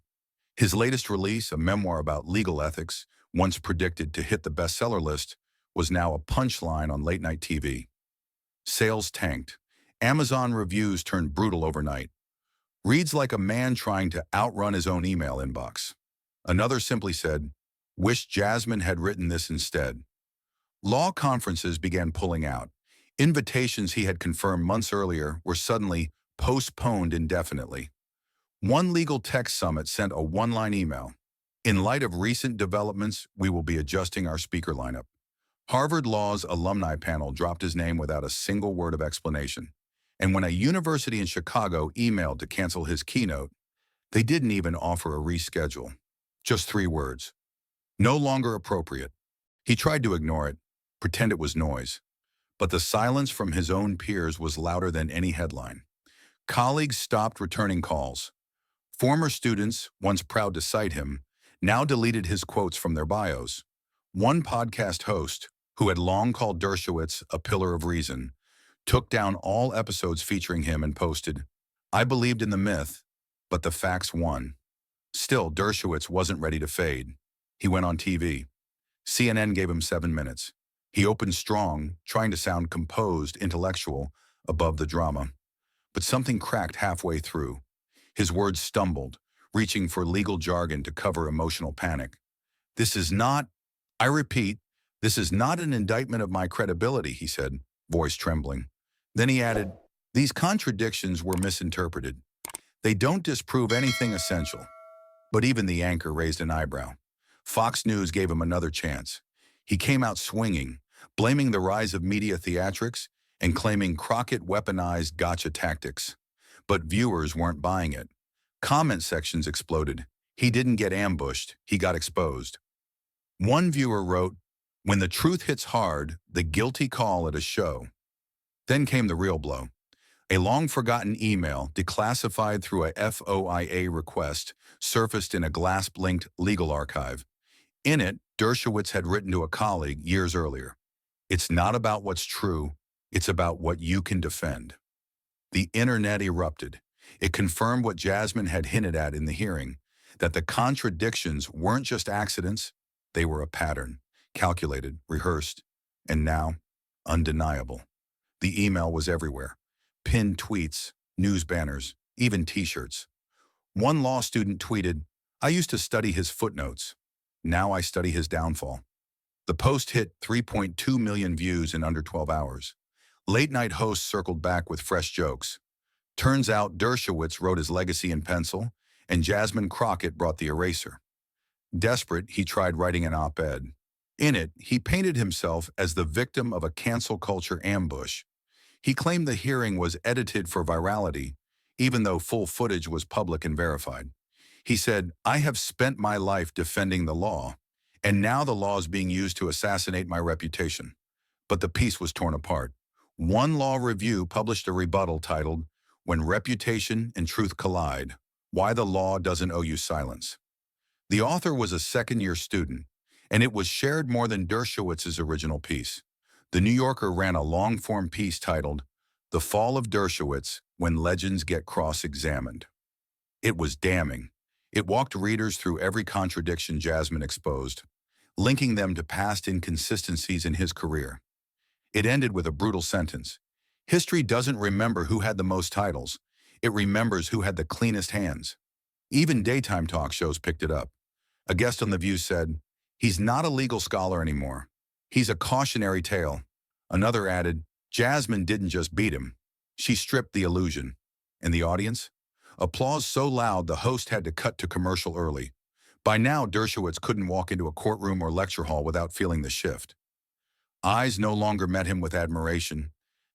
His latest release, a memoir about legal ethics, once predicted to hit the bestseller list, was now a punchline on late-night TV. Sales tanked. Amazon reviews turned brutal overnight. Reads like a man trying to outrun his own email inbox. Another simply said, "Wish Jasmine had written this instead." Law conferences began pulling out. Invitations he had confirmed months earlier were suddenly postponed indefinitely. One legal tech summit sent a one-line email. In light of recent developments, we will be adjusting our speaker lineup. Harvard Law's alumni panel dropped his name without a single word of explanation. And when a university in Chicago emailed to cancel his keynote, they didn't even offer a reschedule. Just 3 words. No longer appropriate. He tried to ignore it, pretend it was noise. But the silence from his own peers was louder than any headline. Colleagues stopped returning calls. Former students, once proud to cite him, now deleted his quotes from their bios. One podcast host, who had long called Dershowitz a pillar of reason, took down all episodes featuring him and posted, "I believed in the myth, but the facts won." Still, Dershowitz wasn't ready to fade. He went on TV. CNN gave him 7 minutes. He opened strong, trying to sound composed, intellectual, above the drama. But something cracked halfway through. His words stumbled, reaching for legal jargon to cover emotional panic. "This is not, I repeat, this is not an indictment of my credibility," he said, voice trembling. Then he added, "These contradictions were misinterpreted. They don't disprove anything essential." But even the anchor raised an eyebrow. Fox News gave him another chance. He came out swinging, blaming the rise of media theatrics and claiming Crockett weaponized gotcha tactics. But viewers weren't buying it. Comment sections exploded. He didn't get ambushed, he got exposed. One viewer wrote, "When the truth hits hard, the guilty call at a show." Then came the real blow. A long-forgotten email, declassified through a FOIA request, surfaced in a GLASP-linked legal archive. In it, Dershowitz had written to a colleague years earlier, "It's not about what's true, it's about what you can defend." The internet erupted. It confirmed what Jasmine had hinted at in the hearing, that the contradictions weren't just accidents, they were a pattern, calculated, rehearsed, and now, undeniable. The email was everywhere. Pinned tweets, news banners, even t-shirts. One law student tweeted, "I used to study his footnotes. Now I study his downfall." The post hit 3.2 million views in under 12 hours. Late-night hosts circled back with fresh jokes. Turns out Dershowitz wrote his legacy in pencil, and Jasmine Crockett brought the eraser. Desperate, he tried writing an op-ed. In it, he painted himself as the victim of a cancel culture ambush. He claimed the hearing was edited for virality, even though full footage was public and verified. He said, "I have spent my life defending the law, and now the law is being used to assassinate my reputation." But the piece was torn apart. One law review published a rebuttal titled, "When Reputation and Truth Collide, Why the Law Doesn't Owe You Silence." The author was a second-year student, and it was shared more than Dershowitz's original piece. The New Yorker ran a long-form piece titled, "The Fall of Dershowitz, When Legends Get Cross-Examined." It was damning. It walked readers through every contradiction Jasmine exposed, linking them to past inconsistencies in his career. It ended with a brutal sentence. "History doesn't remember who had the most titles. It remembers who had the cleanest hands." Even daytime talk shows picked it up. A guest on The View said, "He's not a legal scholar anymore. He's a cautionary tale." Another added, "Jasmine didn't just beat him. She stripped the illusion." And the audience? Applause so loud the host had to cut to commercial early. By now, Dershowitz couldn't walk into a courtroom or lecture hall without feeling the shift. Eyes no longer met him with admiration.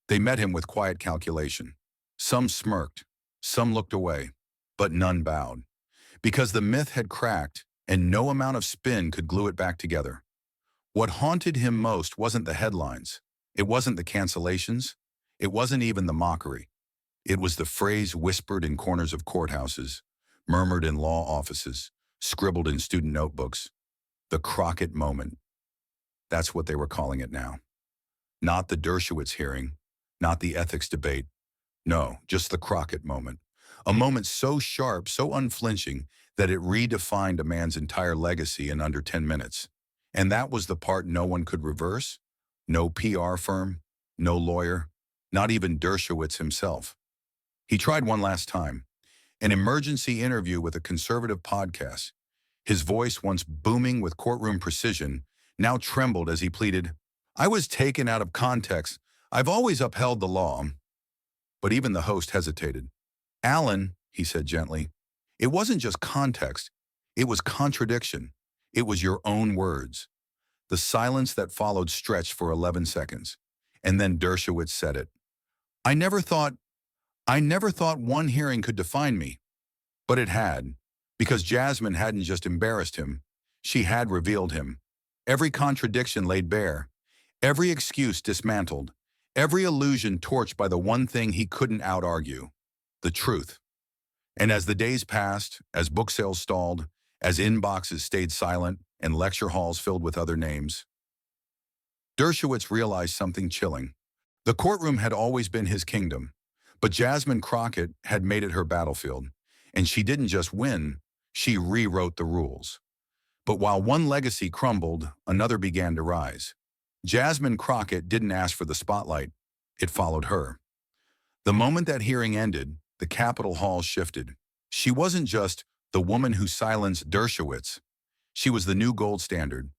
They met him with quiet calculation. Some smirked, some looked away, but none bowed. Because the myth had cracked, and no amount of spin could glue it back together. What haunted him most wasn't the headlines. It wasn't the cancellations. It wasn't even the mockery. It was the phrase whispered in corners of courthouses, murmured in law offices, scribbled in student notebooks. The Crockett moment. That's what they were calling it now. Not the Dershowitz hearing, not the ethics debate. No, just the Crockett moment. A moment so sharp, so unflinching, that it redefined a man's entire legacy in under 10 minutes. And that was the part no one could reverse. No PR firm, no lawyer, not even Dershowitz himself. He tried one last time, an emergency interview with a conservative podcast. His voice, once booming with courtroom precision, now trembled as he pleaded, "I was taken out of context. I've always upheld the law." But even the host hesitated. "Alan," he said gently, "it wasn't just context. It was contradiction. It was your own words. The silence that followed stretched for 11 seconds. And then Dershowitz said it. I never thought, I never thought one hearing could define me. But it had, because Jasmine hadn't just embarrassed him, she had revealed him. Every contradiction laid bare, every excuse dismantled, every illusion torched by the one thing he couldn't out-argue, the truth. And as the days passed, as book sales stalled, as inboxes stayed silent and lecture halls filled with other names, Dershowitz realized something chilling. The courtroom had always been his kingdom, but Jasmine Crockett had made it her battlefield. And she didn't just win, she rewrote the rules. But while one legacy crumbled, another began to rise. Jasmine Crockett didn't ask for the spotlight, it followed her. The moment that hearing ended, the Capitol Hall shifted. She wasn't just the woman who silenced Dershowitz. She was the new gold standard.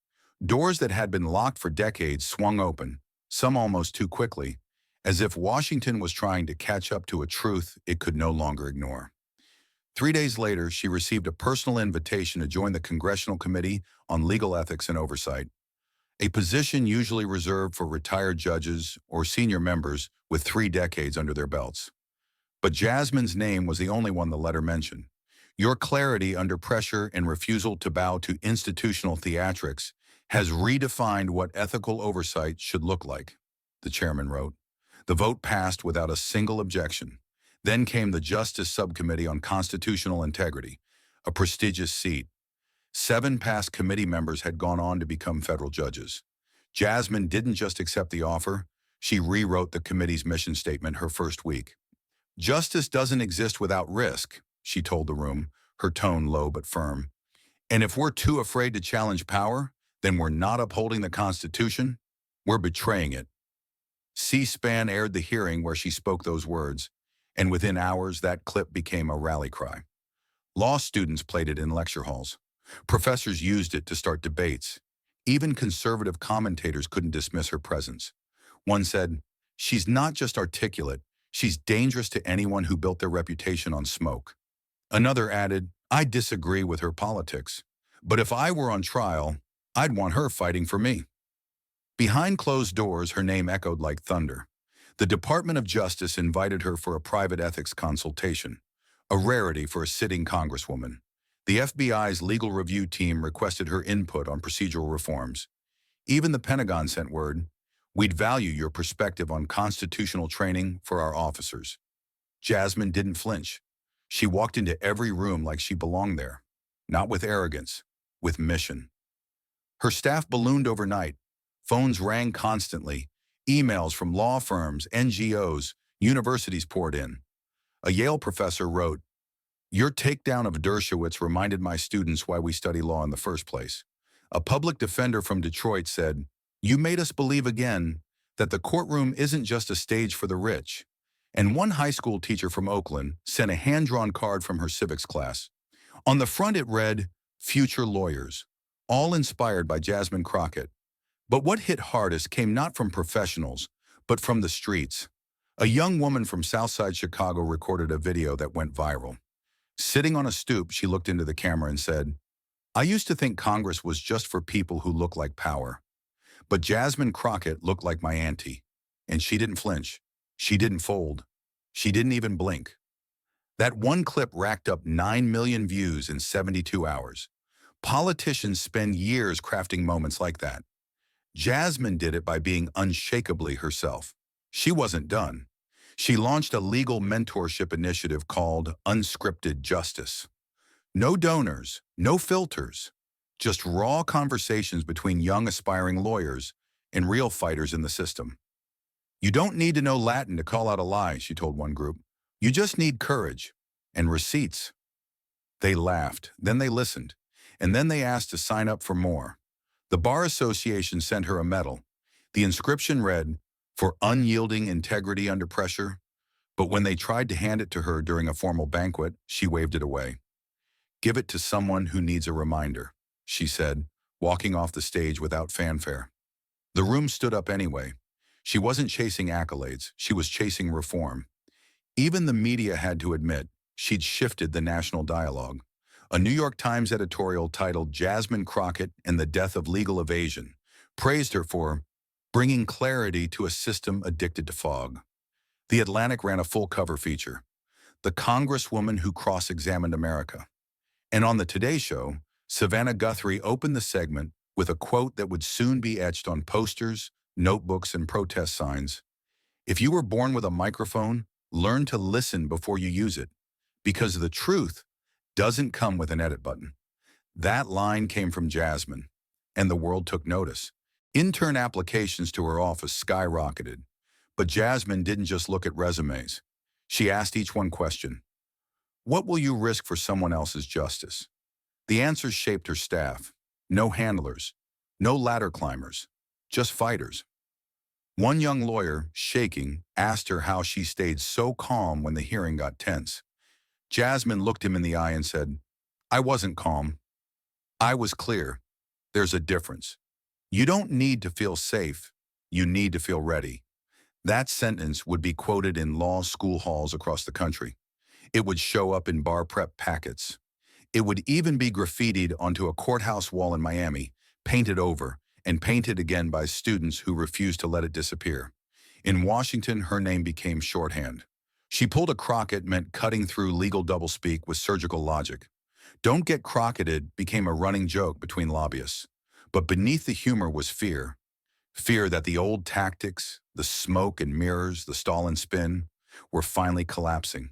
Doors that had been locked for decades swung open, some almost too quickly, as if Washington was trying to catch up to a truth it could no longer ignore. 3 days later, she received a personal invitation to join the Congressional Committee on Legal Ethics and Oversight, a position usually reserved for retired judges or senior members with 3 decades under their belts. But Jasmine's name was the only one the letter mentioned. Your clarity under pressure and refusal to bow to institutional theatrics has redefined what ethical oversight should look like, the chairman wrote. The vote passed without a single objection. Then came the Justice Subcommittee on Constitutional Integrity, a prestigious seat. 7 past committee members had gone on to become federal judges. Jasmine didn't just accept the offer, she rewrote the committee's mission statement her first week. Justice doesn't exist without risk, she told the room, her tone low but firm. And if we're too afraid to challenge power, then we're not upholding the Constitution, we're betraying it. C-SPAN aired the hearing where she spoke those words, and within hours that clip became a rally cry. Law students played it in lecture halls. Professors used it to start debates. Even conservative commentators couldn't dismiss her presence. One said, "She's not just articulate, she's dangerous to anyone who built their reputation on smoke." Another added, "I disagree with her politics, but if I were on trial, I'd want her fighting for me." Behind closed doors, her name echoed like thunder. The Department of Justice invited her for a private ethics consultation, a rarity for a sitting congresswoman. The FBI's legal review team requested her input on procedural reforms. Even the Pentagon sent word, "We'd value your perspective on constitutional training for our officers." Jasmine didn't flinch. She walked into every room like she belonged there, not with arrogance, with mission. Her staff ballooned overnight. Phones rang constantly. Emails from law firms, NGOs, universities poured in. A Yale professor wrote, "Your takedown of Dershowitz reminded my students why we study law in the first place." A public defender from Detroit said, "You made us believe again that the courtroom isn't just a stage for the rich." And one high school teacher from Oakland sent a hand-drawn card from her civics class. On the front it read, "Future Lawyers," all inspired by Jasmine Crockett. But what hit hardest came not from professionals, but from the streets. A young woman from Southside Chicago recorded a video that went viral. Sitting on a stoop, she looked into the camera and said, "I used to think Congress was just for people who look like power. But Jasmine Crockett looked like my auntie. And she didn't flinch. She didn't fold. She didn't even blink." That one clip racked up 9 million views in 72 hours. Politicians spend years crafting moments like that. Jasmine did it by being unshakably herself. She wasn't done. She launched a legal mentorship initiative called Unscripted Justice. No donors, no filters, just raw conversations between young aspiring lawyers and real fighters in the system. "You don't need to know Latin to call out a lie," she told one group. "You just need courage and receipts." They laughed, then they listened, and then they asked to sign up for more. The Bar Association sent her a medal. The inscription read, "For unyielding integrity under pressure," but when they tried to hand it to her during a formal banquet, she waved it away. "Give it to someone who needs a reminder," she said, walking off the stage without fanfare. The room stood up anyway. She wasn't chasing accolades, she was chasing reform. Even the media had to admit she'd shifted the national dialogue. A New York Times editorial titled Jasmine Crockett and the Death of Legal Evasion praised her for bringing clarity to a system addicted to fog. The Atlantic ran a full-cover feature, The Congresswoman Who Cross-Examined America. And on the Today Show, Savannah Guthrie opened the segment with a quote that would soon be etched on posters, notebooks, and protest signs. If you were born with a microphone, learn to listen before you use it, because the truth doesn't come with an edit button. That line came from Jasmine, and the world took notice. Intern applications to her office skyrocketed, but Jasmine didn't just look at resumes. She asked each one question. What will you risk for someone else's justice? The answers shaped her staff. No handlers, no ladder climbers, just fighters. One young lawyer, shaking, asked her how she stayed so calm when the hearing got tense. Jasmine looked him in the eye and said, I wasn't calm. I was clear. There's a difference. You don't need to feel safe. You need to feel ready. That sentence would be quoted in law school halls across the country. It would show up in bar prep packets. It would even be graffitied onto a courthouse wall in Miami, painted over and painted again by students who refused to let it disappear. In Washington, her name became shorthand. She pulled a Crockett meant cutting through legal doublespeak with surgical logic. Don't get Crocketed became a running joke between lobbyists. But beneath the humor was fear. Fear that the old tactics, the smoke and mirrors, the stall and spin, were finally collapsing.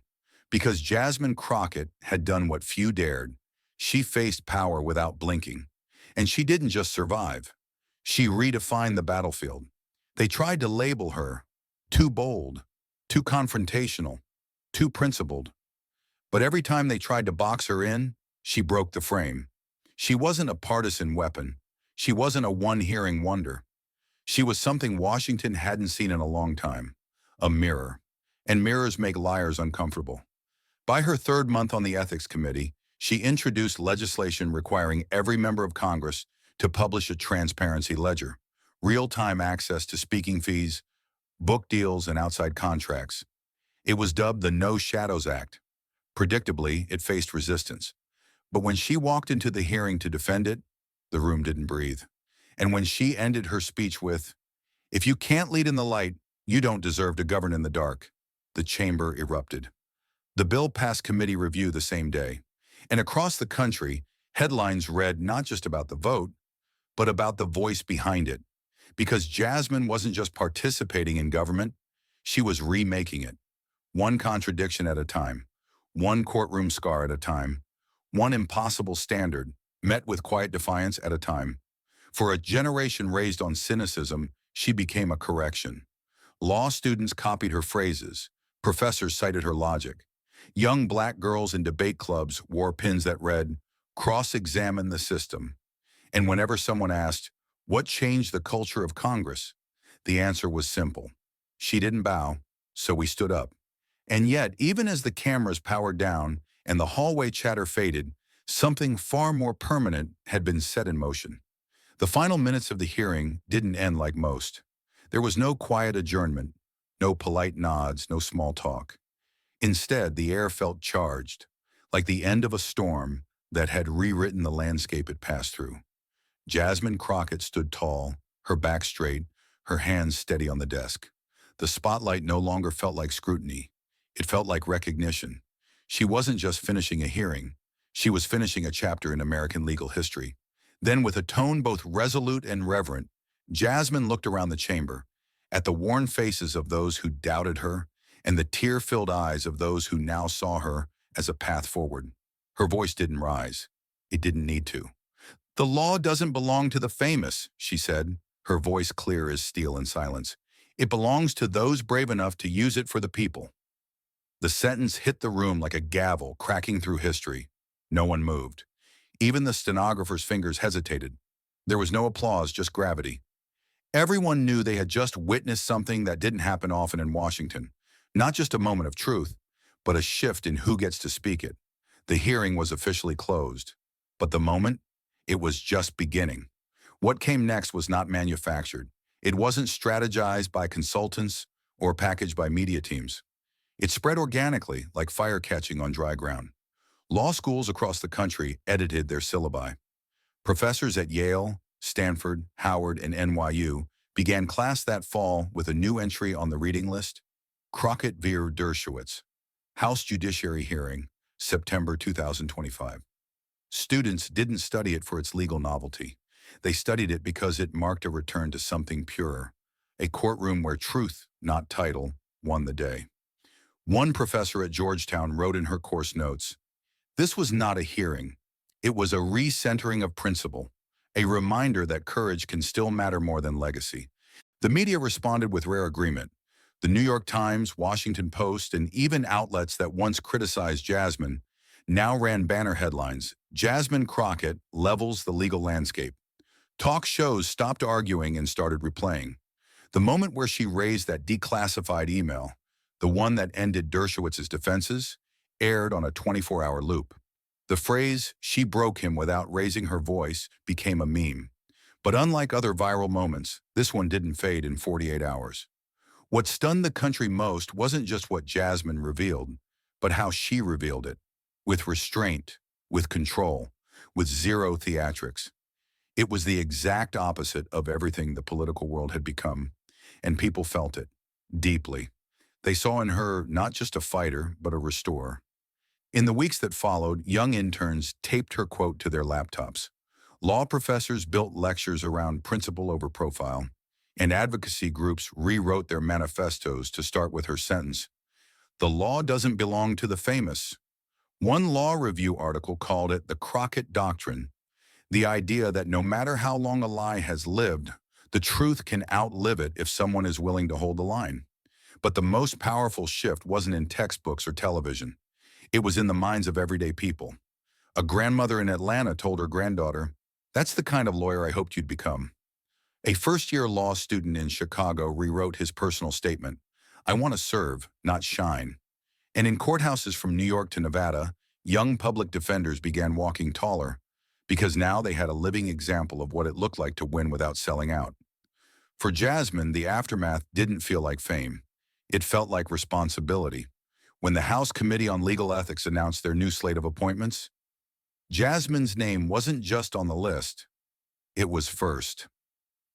Because Jasmine Crockett had done what few dared. She faced power without blinking. And she didn't just survive. She redefined the battlefield. They tried to label her too bold, too confrontational, too principled. But every time they tried to box her in, she broke the frame. She wasn't a partisan weapon. She wasn't a one-hearing wonder. She was something Washington hadn't seen in a long time, a mirror. And mirrors make liars uncomfortable. By her third month on the Ethics Committee, she introduced legislation requiring every member of Congress to publish a transparency ledger, real-time access to speaking fees, book deals, and outside contracts. It was dubbed the No Shadows Act. Predictably, it faced resistance. But when she walked into the hearing to defend it, the room didn't breathe. And when she ended her speech with, "If you can't lead in the light, you don't deserve to govern in the dark," the chamber erupted. The bill passed committee review the same day. And across the country, headlines read not just about the vote, but about the voice behind it. Because Jasmine wasn't just participating in government, she was remaking it. One contradiction at a time, one courtroom scar at a time, one impossible standard, met with quiet defiance at a time. For a generation raised on cynicism, she became a correction. Law students copied her phrases. Professors cited her logic. Young black girls in debate clubs wore pins that read, "Cross-examine the system." And whenever someone asked, what changed the culture of Congress? The answer was simple. She didn't bow, so we stood up. And yet, even as the cameras powered down and the hallway chatter faded, something far more permanent had been set in motion. The final minutes of the hearing didn't end like most. There was no quiet adjournment, no polite nods, no small talk. Instead, the air felt charged, like the end of a storm that had rewritten the landscape it passed through. Jasmine Crockett stood tall, her back straight, her hands steady on the desk. The spotlight no longer felt like scrutiny. It felt like recognition. She wasn't just finishing a hearing. She was finishing a chapter in American legal history. Then, with a tone both resolute and reverent, Jasmine looked around the chamber, at the worn faces of those who doubted her, and the tear-filled eyes of those who now saw her as a path forward. Her voice didn't rise. It didn't need to. "The law doesn't belong to the famous," she said, her voice clear as steel in silence. "It belongs to those brave enough to use it for the people." The sentence hit the room like a gavel cracking through history. No one moved. Even the stenographer's fingers hesitated. There was no applause, just gravity. Everyone knew they had just witnessed something that didn't happen often in Washington. Not just a moment of truth, but a shift in who gets to speak it. The hearing was officially closed. But the moment? It was just beginning. What came next was not manufactured. It wasn't strategized by consultants or packaged by media teams. It spread organically, like fire catching on dry ground. Law schools across the country edited their syllabi. Professors at Yale, Stanford, Howard, and NYU began class that fall with a new entry on the reading list, Crockett v. Dershowitz, House Judiciary Hearing, September 2025. Students didn't study it for its legal novelty. They studied it because it marked a return to something purer, a courtroom where truth, not title, won the day. One professor at Georgetown wrote in her course notes, "This was not a hearing. It was a recentering of principle, a reminder that courage can still matter more than legacy." The media responded with rare agreement. The New York Times, Washington Post, and even outlets that once criticized Jasmine now ran banner headlines, "Jasmine Crockett levels the legal landscape." Talk shows stopped arguing and started replaying. The moment where she raised that declassified email, the one that ended Dershowitz's defenses, aired on a 24-hour loop. The phrase, "she broke him without raising her voice," became a meme. But unlike other viral moments, this one didn't fade in 48 hours. What stunned the country most wasn't just what Jasmine revealed, but how she revealed it. With restraint, with control, with zero theatrics. It was the exact opposite of everything the political world had become, and people felt it, deeply. They saw in her not just a fighter, but a restorer. In the weeks that followed, young interns taped her quote to their laptops. Law professors built lectures around principle over profile, and advocacy groups rewrote their manifestos to start with her sentence, "The law doesn't belong to the famous." One law review article called it the Crockett Doctrine, the idea that no matter how long a lie has lived, the truth can outlive it if someone is willing to hold the line. But the most powerful shift wasn't in textbooks or television. It was in the minds of everyday people. A grandmother in Atlanta told her granddaughter, "That's the kind of lawyer I hoped you'd become." A first-year law student in Chicago rewrote his personal statement, "I want to serve, not shine." And in courthouses from New York to Nevada, young public defenders began walking taller, because now they had a living example of what it looked like to win without selling out. For Jasmine, the aftermath didn't feel like fame. It felt like responsibility. When the House Committee on Legal Ethics announced their new slate of appointments, Jasmine's name wasn't just on the list, it was first.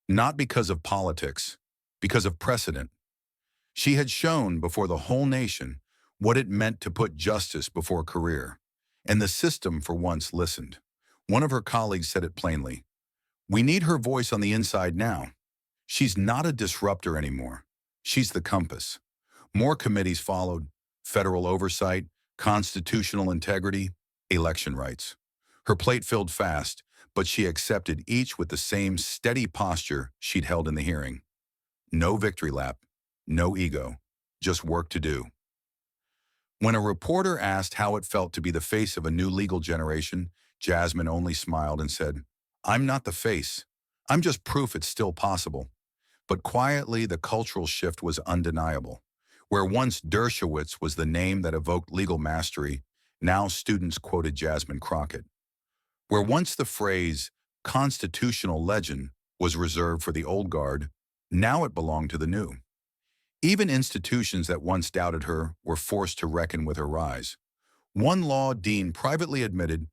Not because of politics, because of precedent. She had shown before the whole nation what it meant to put justice before career, and the system for once listened. One of her colleagues said it plainly, "We need her voice on the inside now. She's not a disruptor anymore. She's the compass." More committees followed: federal oversight, constitutional integrity, election rights. Her plate filled fast, but she accepted each with the same steady posture she'd held in the hearing. No victory lap, no ego, just work to do. When a reporter asked how it felt to be the face of a new legal generation, Jasmine only smiled and said, "I'm not the face. I'm just proof it's still possible." But quietly, the cultural shift was undeniable. Where once Dershowitz was the name that evoked legal mastery, now students quoted Jasmine Crockett. Where once the phrase constitutional legend was reserved for the old guard, now it belonged to the new. Even institutions that once doubted her were forced to reckon with her rise. One law dean privately admitted,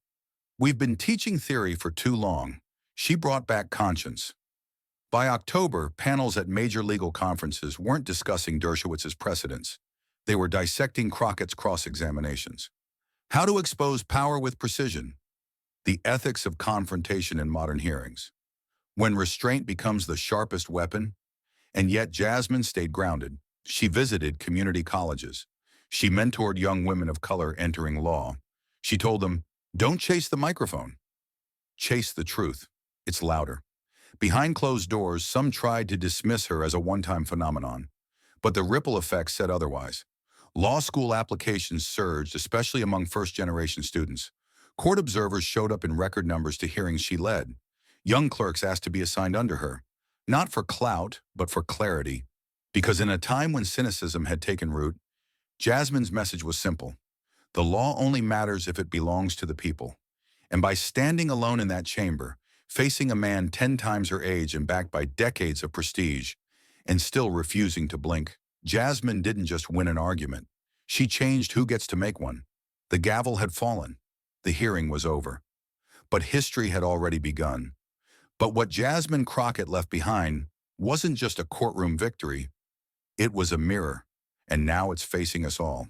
"We've been teaching theory for too long." She brought back conscience. By October, panels at major legal conferences weren't discussing Dershowitz's precedents. They were dissecting Crockett's cross-examinations. How to expose power with precision. The ethics of confrontation in modern hearings. When restraint becomes the sharpest weapon. And yet Jasmine stayed grounded. She visited community colleges. She mentored young women of color entering law. She told them, "Don't chase the microphone. Chase the truth. It's louder." Behind closed doors, some tried to dismiss her as a one-time phenomenon. But the ripple effect said otherwise. Law school applications surged, especially among first-generation students. Court observers showed up in record numbers to hearings she led. Young clerks asked to be assigned under her, not for clout, but for clarity. Because in a time when cynicism had taken root, Jasmine's message was simple. The law only matters if it belongs to the people. And by standing alone in that chamber, facing a man 10 times her age and backed by decades of prestige, and still refusing to blink, Jasmine didn't just win an argument. She changed who gets to make one. The gavel had fallen. the hearing was over. But history had already begun. But what Jasmine Crockett left behind wasn't just a courtroom victory, it was a mirror, and now it's facing us all.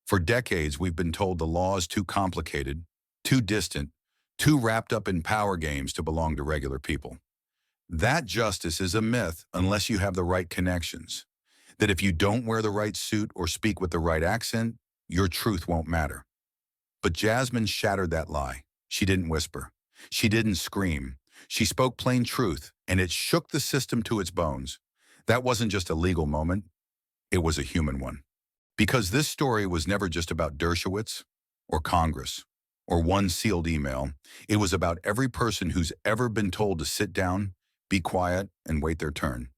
For decades, we've been told the law is too complicated, too distant, too wrapped up in power games to belong to regular people. That justice is a myth unless you have the right connections. That if you don't wear the right suit or speak with the right accent, your truth won't matter. But Jasmine shattered that lie. She didn't whisper. She didn't scream. She spoke plain truth, and it shook the system to its bones. That wasn't just a legal moment. It was a human one. Because this story was never just about Dershowitz or Congress or one sealed email. It was about every person who's ever been told to sit down, be quiet, and wait their turn.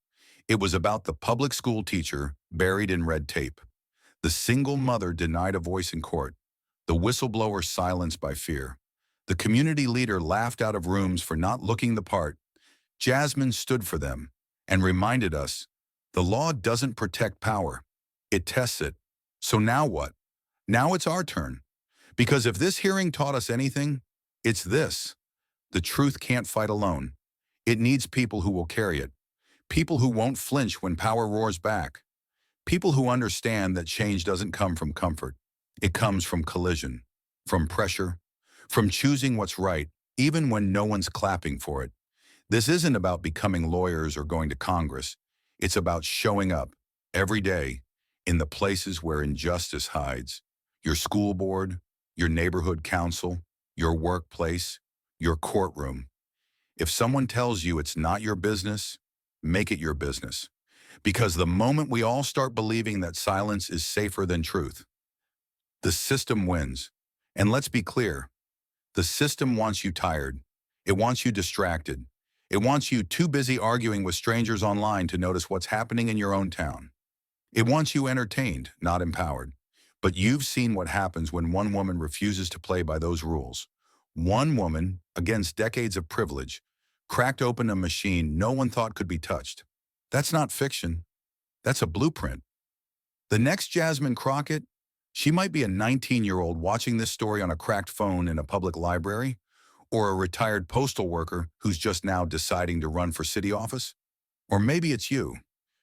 It was about the public school teacher buried in red tape, the single mother denied a voice in court, the whistleblower silenced by fear, the community leader laughed out of rooms for not looking the part. Jasmine stood for them and reminded us, the law doesn't protect power, it tests it. So now what? Now it's our turn. Because if this hearing taught us anything, it's this. The truth can't fight alone. It needs people who will carry it. People who won't flinch when power roars back. People who understand that change doesn't come from comfort. It comes from collision, from pressure, from choosing what's right, even when no one's clapping for it. This isn't about becoming lawyers or going to Congress. It's about showing up every day in the places where injustice hides. Your school board, your neighborhood council, your workplace, your courtroom. If someone tells you it's not your business, make it your business. Because the moment we all start believing that silence is safer than truth, the system wins. And let's be clear, the system wants you tired. It wants you distracted. It wants you too busy arguing with strangers online to notice what's happening in your own town. It wants you entertained, not empowered. But you've seen what happens when one woman refuses to play by those rules. One woman, against decades of privilege, cracked open a machine no one thought could be touched. That's not fiction. That's a blueprint. The next Jasmine Crockett, she might be a 19-year-old watching this story on a cracked phone in a public library, or a retired postal worker who's just now deciding to run for city office. Or maybe it's you,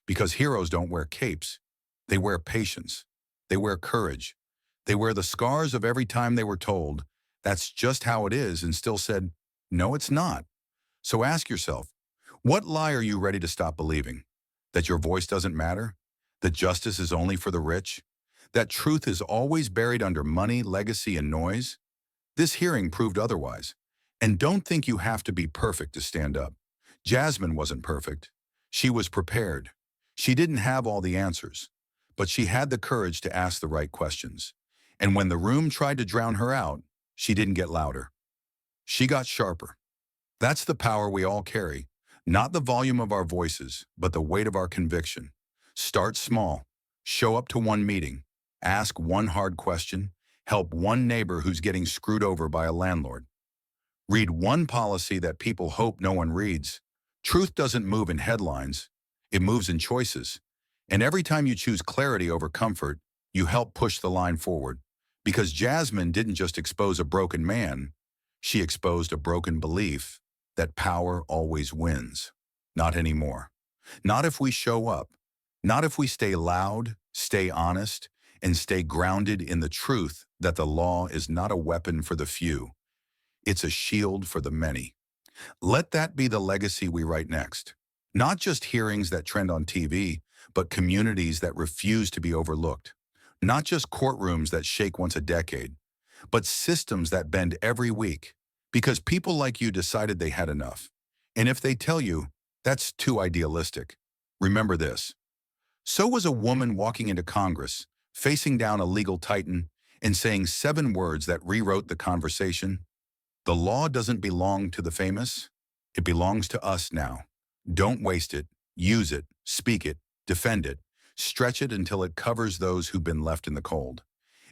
because heroes don't wear capes. They wear patience. They wear courage. They wear the scars of every time they were told, that's just how it is, and still said, no, it's not. So ask yourself, what lie are you ready to stop believing? That your voice doesn't matter? That justice is only for the rich? That truth is always buried under money, legacy, and noise? This hearing proved otherwise. And don't think you have to be perfect to stand up. Jasmine wasn't perfect. She was prepared. She didn't have all the answers, but she had the courage to ask the right questions. And when the room tried to drown her out, she didn't get louder. She got sharper. That's the power we all carry, not the volume of our voices, but the weight of our conviction. Start small. Show up to one meeting. Ask one hard question. Help one neighbor who's getting screwed over by a landlord. Read one policy that people hope no one reads. Truth doesn't move in headlines. It moves in choices. And every time you choose clarity over comfort, you help push the line forward. Because Jasmine didn't just expose a broken man, she exposed a broken belief that power always wins. Not anymore. Not if we show up. Not if we stay loud, stay honest, and stay grounded in the truth that the law is not a weapon for the few. It's a shield for the many. Let that be the legacy we write next. Not just hearings that trend on TV, but communities that refuse to be overlooked. Not just courtrooms that shake once a decade, but systems that bend every week. Because people like you decided they had enough. And if they tell you, that's too idealistic, remember this. So was a woman walking into Congress, facing down a legal titan, and saying 7 words that rewrote the conversation. The law doesn't belong to the famous. It belongs to us now. Don't waste it. Use it. Speak it. Defend it. Stretch it until it covers those who've been left in the cold.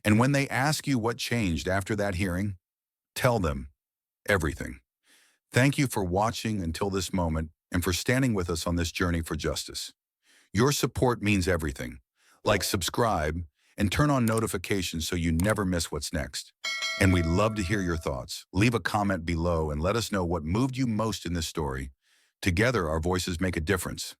And when they ask you what changed after that hearing, tell them everything. Thank you for watching until this moment and for standing with us on this journey for justice. Your support means everything. Like, subscribe, and turn on notifications so you never miss what's next. And we'd love to hear your thoughts. Leave a comment below and let us know what moved you most in this story. Together, our voices make a difference.